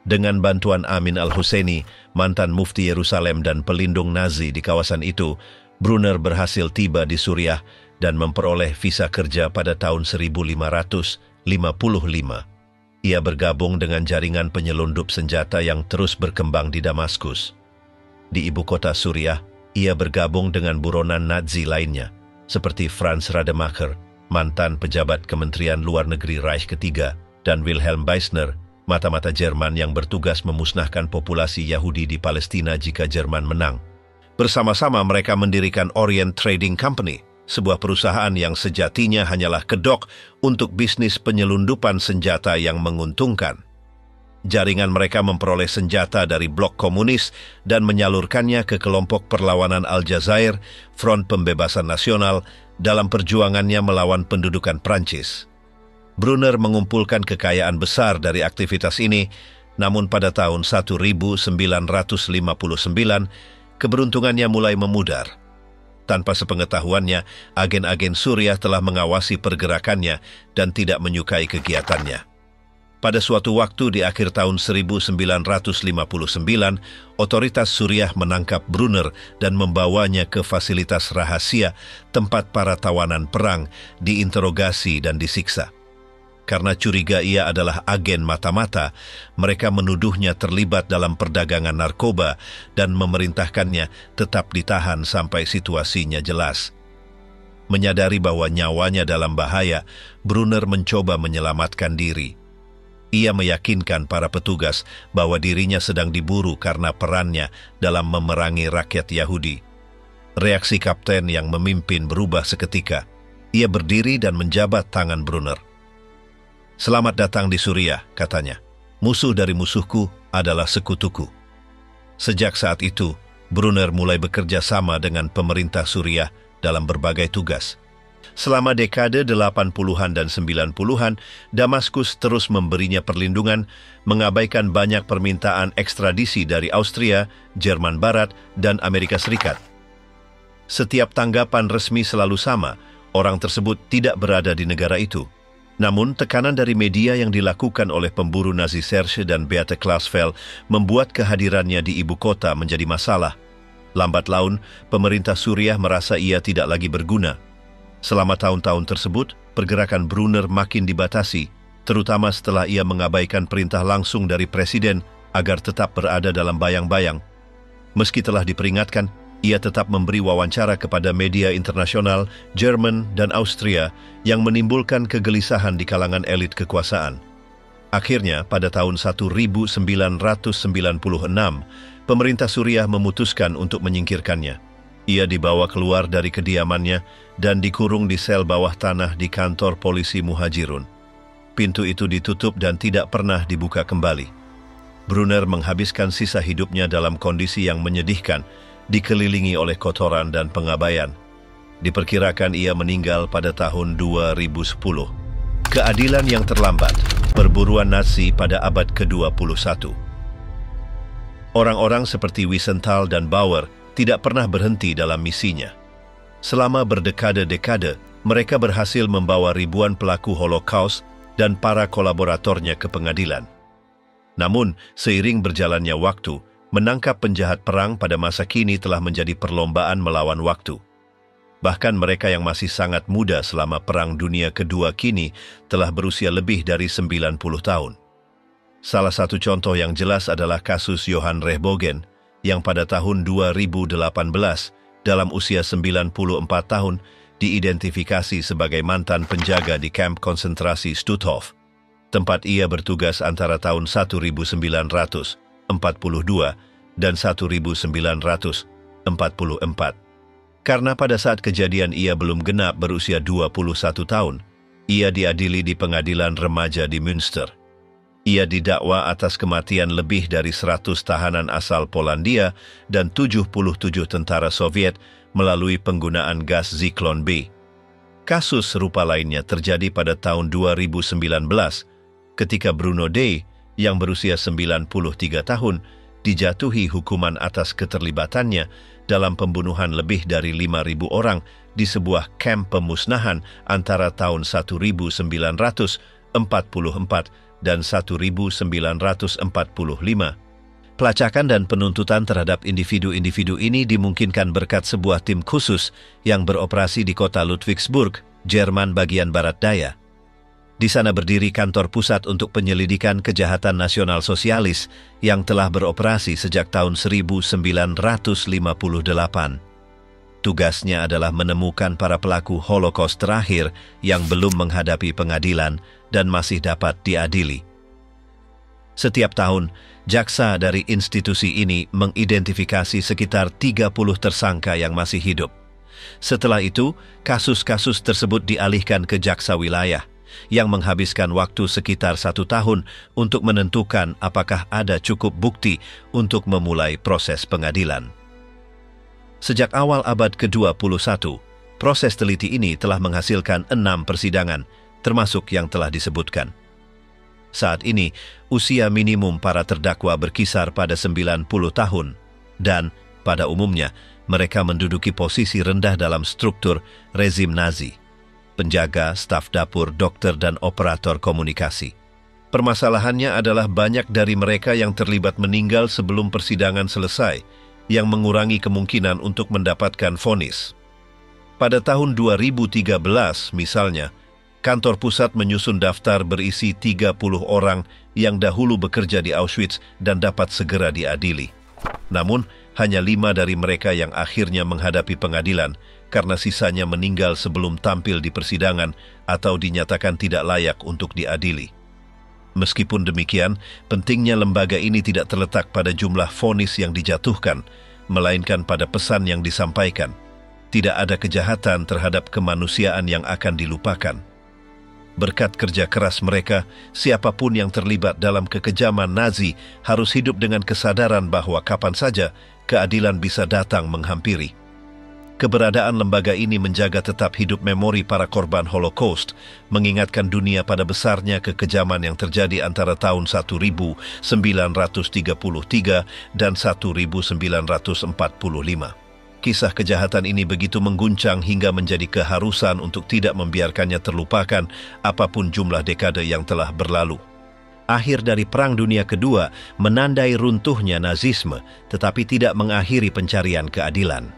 Dengan bantuan Amin al-Husseini, mantan mufti Yerusalem dan pelindung Nazi di kawasan itu, Brunner berhasil tiba di Suriah dan memperoleh visa kerja pada tahun 1555. Ia bergabung dengan jaringan penyelundup senjata yang terus berkembang di Damaskus. Di ibu kota Suriah, ia bergabung dengan buronan Nazi lainnya, seperti Franz Rademacher, mantan pejabat Kementerian Luar Negeri Reich ketiga, dan Wilhelm Beisner, mata-mata Jerman yang bertugas memusnahkan populasi Yahudi di Palestina jika Jerman menang. Bersama-sama mereka mendirikan Orient Trading Company, sebuah perusahaan yang sejatinya hanyalah kedok untuk bisnis penyelundupan senjata yang menguntungkan. Jaringan mereka memperoleh senjata dari blok komunis dan menyalurkannya ke kelompok perlawanan Aljazair, Front Pembebasan Nasional, dalam perjuangannya melawan pendudukan Prancis. Brunner mengumpulkan kekayaan besar dari aktivitas ini, namun pada tahun 1959, keberuntungannya mulai memudar. Tanpa sepengetahuannya, agen-agen Suriah telah mengawasi pergerakannya dan tidak menyukai kegiatannya. Pada suatu waktu di akhir tahun 1959, otoritas Suriah menangkap Brunner dan membawanya ke fasilitas rahasia tempat para tawanan perang diinterogasi dan disiksa. Karena curiga ia adalah agen mata-mata, mereka menuduhnya terlibat dalam perdagangan narkoba dan memerintahkannya tetap ditahan sampai situasinya jelas. Menyadari bahwa nyawanya dalam bahaya, Brunner mencoba menyelamatkan diri. Ia meyakinkan para petugas bahwa dirinya sedang diburu karena perannya dalam memerangi rakyat Yahudi. Reaksi kapten yang memimpin berubah seketika. Ia berdiri dan menjabat tangan Brunner. "Selamat datang di Suriah," katanya. "Musuh dari musuhku adalah sekutuku." Sejak saat itu, Brunner mulai bekerja sama dengan pemerintah Suriah dalam berbagai tugas. Selama dekade 80-an dan 90-an, Damaskus terus memberinya perlindungan, mengabaikan banyak permintaan ekstradisi dari Austria, Jerman Barat, dan Amerika Serikat. Setiap tanggapan resmi selalu sama, orang tersebut tidak berada di negara itu. Namun, tekanan dari media yang dilakukan oleh pemburu Nazi Serge dan Beate Klasfeld membuat kehadirannya di ibu kota menjadi masalah. Lambat laun, pemerintah Suriah merasa ia tidak lagi berguna. Selama tahun-tahun tersebut, pergerakan Brunner makin dibatasi, terutama setelah ia mengabaikan perintah langsung dari presiden agar tetap berada dalam bayang-bayang. Meski telah diperingatkan, ia tetap memberi wawancara kepada media internasional, Jerman dan Austria yang menimbulkan kegelisahan di kalangan elit kekuasaan. Akhirnya, pada tahun 1996, pemerintah Suriah memutuskan untuk menyingkirkannya. Ia dibawa keluar dari kediamannya dan dikurung di sel bawah tanah di kantor polisi Muhajirun. Pintu itu ditutup dan tidak pernah dibuka kembali. Brunner menghabiskan sisa hidupnya dalam kondisi yang menyedihkan, dikelilingi oleh kotoran dan pengabaian. Diperkirakan ia meninggal pada tahun 2010. Keadilan yang terlambat, perburuan Nazi pada abad ke-21. Orang-orang seperti Wiesenthal dan Bauer tidak pernah berhenti dalam misinya. Selama berdekade-dekade, mereka berhasil membawa ribuan pelaku Holocaust dan para kolaboratornya ke pengadilan. Namun, seiring berjalannya waktu, menangkap penjahat perang pada masa kini telah menjadi perlombaan melawan waktu. Bahkan mereka yang masih sangat muda selama Perang Dunia Kedua kini telah berusia lebih dari 90 tahun. Salah satu contoh yang jelas adalah kasus Johann Rehbogen, yang pada tahun 2018 dalam usia 94 tahun diidentifikasi sebagai mantan penjaga di kamp konsentrasi Stutthof, tempat ia bertugas antara tahun 1942 dan 1944. Karena pada saat kejadian ia belum genap berusia 21 tahun, ia diadili di pengadilan remaja di Münster. Ia didakwa atas kematian lebih dari 100 tahanan asal Polandia dan 77 tentara Soviet melalui penggunaan gas Zyklon B. Kasus serupa lainnya terjadi pada tahun 2019 ketika Bruno D. yang berusia 93 tahun dijatuhi hukuman atas keterlibatannya dalam pembunuhan lebih dari 5.000 orang di sebuah kamp pemusnahan antara tahun 1944 dan 1945. Pelacakan dan penuntutan terhadap individu-individu ini dimungkinkan berkat sebuah tim khusus yang beroperasi di kota Ludwigsburg, Jerman bagian barat daya. Di sana berdiri kantor pusat untuk penyelidikan kejahatan nasional sosialis yang telah beroperasi sejak tahun 1958. Tugasnya adalah menemukan para pelaku Holocaust terakhir yang belum menghadapi pengadilan dan masih dapat diadili. Setiap tahun, jaksa dari institusi ini mengidentifikasi sekitar 30 tersangka yang masih hidup. Setelah itu, kasus-kasus tersebut dialihkan ke jaksa wilayah, yang menghabiskan waktu sekitar 1 tahun untuk menentukan apakah ada cukup bukti untuk memulai proses pengadilan. Sejak awal abad ke-21, proses teliti ini telah menghasilkan 6 persidangan, termasuk yang telah disebutkan. Saat ini, usia minimum para terdakwa berkisar pada 90 tahun, dan pada umumnya mereka menduduki posisi rendah dalam struktur rezim Nazi, penjaga, staf dapur, dokter, dan operator komunikasi. Permasalahannya adalah banyak dari mereka yang terlibat meninggal sebelum persidangan selesai, yang mengurangi kemungkinan untuk mendapatkan vonis. Pada tahun 2013, misalnya, kantor pusat menyusun daftar berisi 30 orang yang dahulu bekerja di Auschwitz dan dapat segera diadili. Namun, hanya 5 dari mereka yang akhirnya menghadapi pengadilan karena sisanya meninggal sebelum tampil di persidangan atau dinyatakan tidak layak untuk diadili. Meskipun demikian, pentingnya lembaga ini tidak terletak pada jumlah vonis yang dijatuhkan, melainkan pada pesan yang disampaikan. Tidak ada kejahatan terhadap kemanusiaan yang akan dilupakan. Berkat kerja keras mereka, siapapun yang terlibat dalam kekejaman Nazi harus hidup dengan kesadaran bahwa kapan saja keadilan bisa datang menghampiri. Keberadaan lembaga ini menjaga tetap hidup memori para korban Holocaust, mengingatkan dunia pada besarnya kekejaman yang terjadi antara tahun 1933 dan 1945. Kisah kejahatan ini begitu mengguncang hingga menjadi keharusan untuk tidak membiarkannya terlupakan apapun jumlah dekade yang telah berlalu. Akhir dari Perang Dunia Kedua menandai runtuhnya Nazisme, tetapi tidak mengakhiri pencarian keadilan.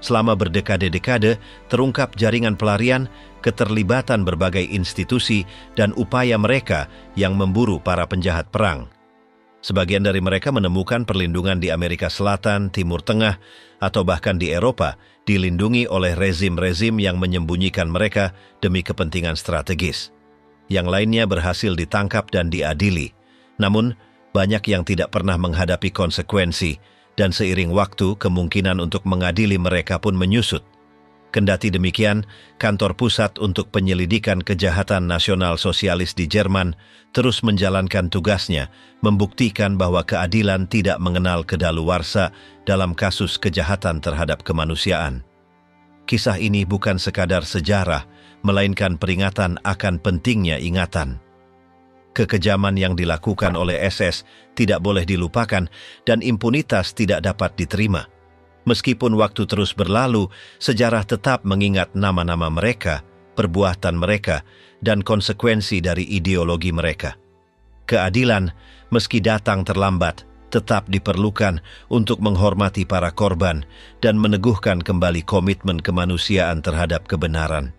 Selama berdekade-dekade, terungkap jaringan pelarian, keterlibatan berbagai institusi, dan upaya mereka yang memburu para penjahat perang. Sebagian dari mereka menemukan perlindungan di Amerika Selatan, Timur Tengah, atau bahkan di Eropa, dilindungi oleh rezim-rezim yang menyembunyikan mereka demi kepentingan strategis. Yang lainnya berhasil ditangkap dan diadili. Namun, banyak yang tidak pernah menghadapi konsekuensi, dan seiring waktu kemungkinan untuk mengadili mereka pun menyusut. Kendati demikian, Kantor Pusat untuk Penyelidikan Kejahatan Nasional Sosialis di Jerman terus menjalankan tugasnya, membuktikan bahwa keadilan tidak mengenal kedaluwarsa dalam kasus kejahatan terhadap kemanusiaan. Kisah ini bukan sekadar sejarah, melainkan peringatan akan pentingnya ingatan. Kekejaman yang dilakukan oleh SS tidak boleh dilupakan dan impunitas tidak dapat diterima. Meskipun waktu terus berlalu, sejarah tetap mengingat nama-nama mereka, perbuatan mereka, dan konsekuensi dari ideologi mereka. Keadilan, meski datang terlambat, tetap diperlukan untuk menghormati para korban dan meneguhkan kembali komitmen kemanusiaan terhadap kebenaran.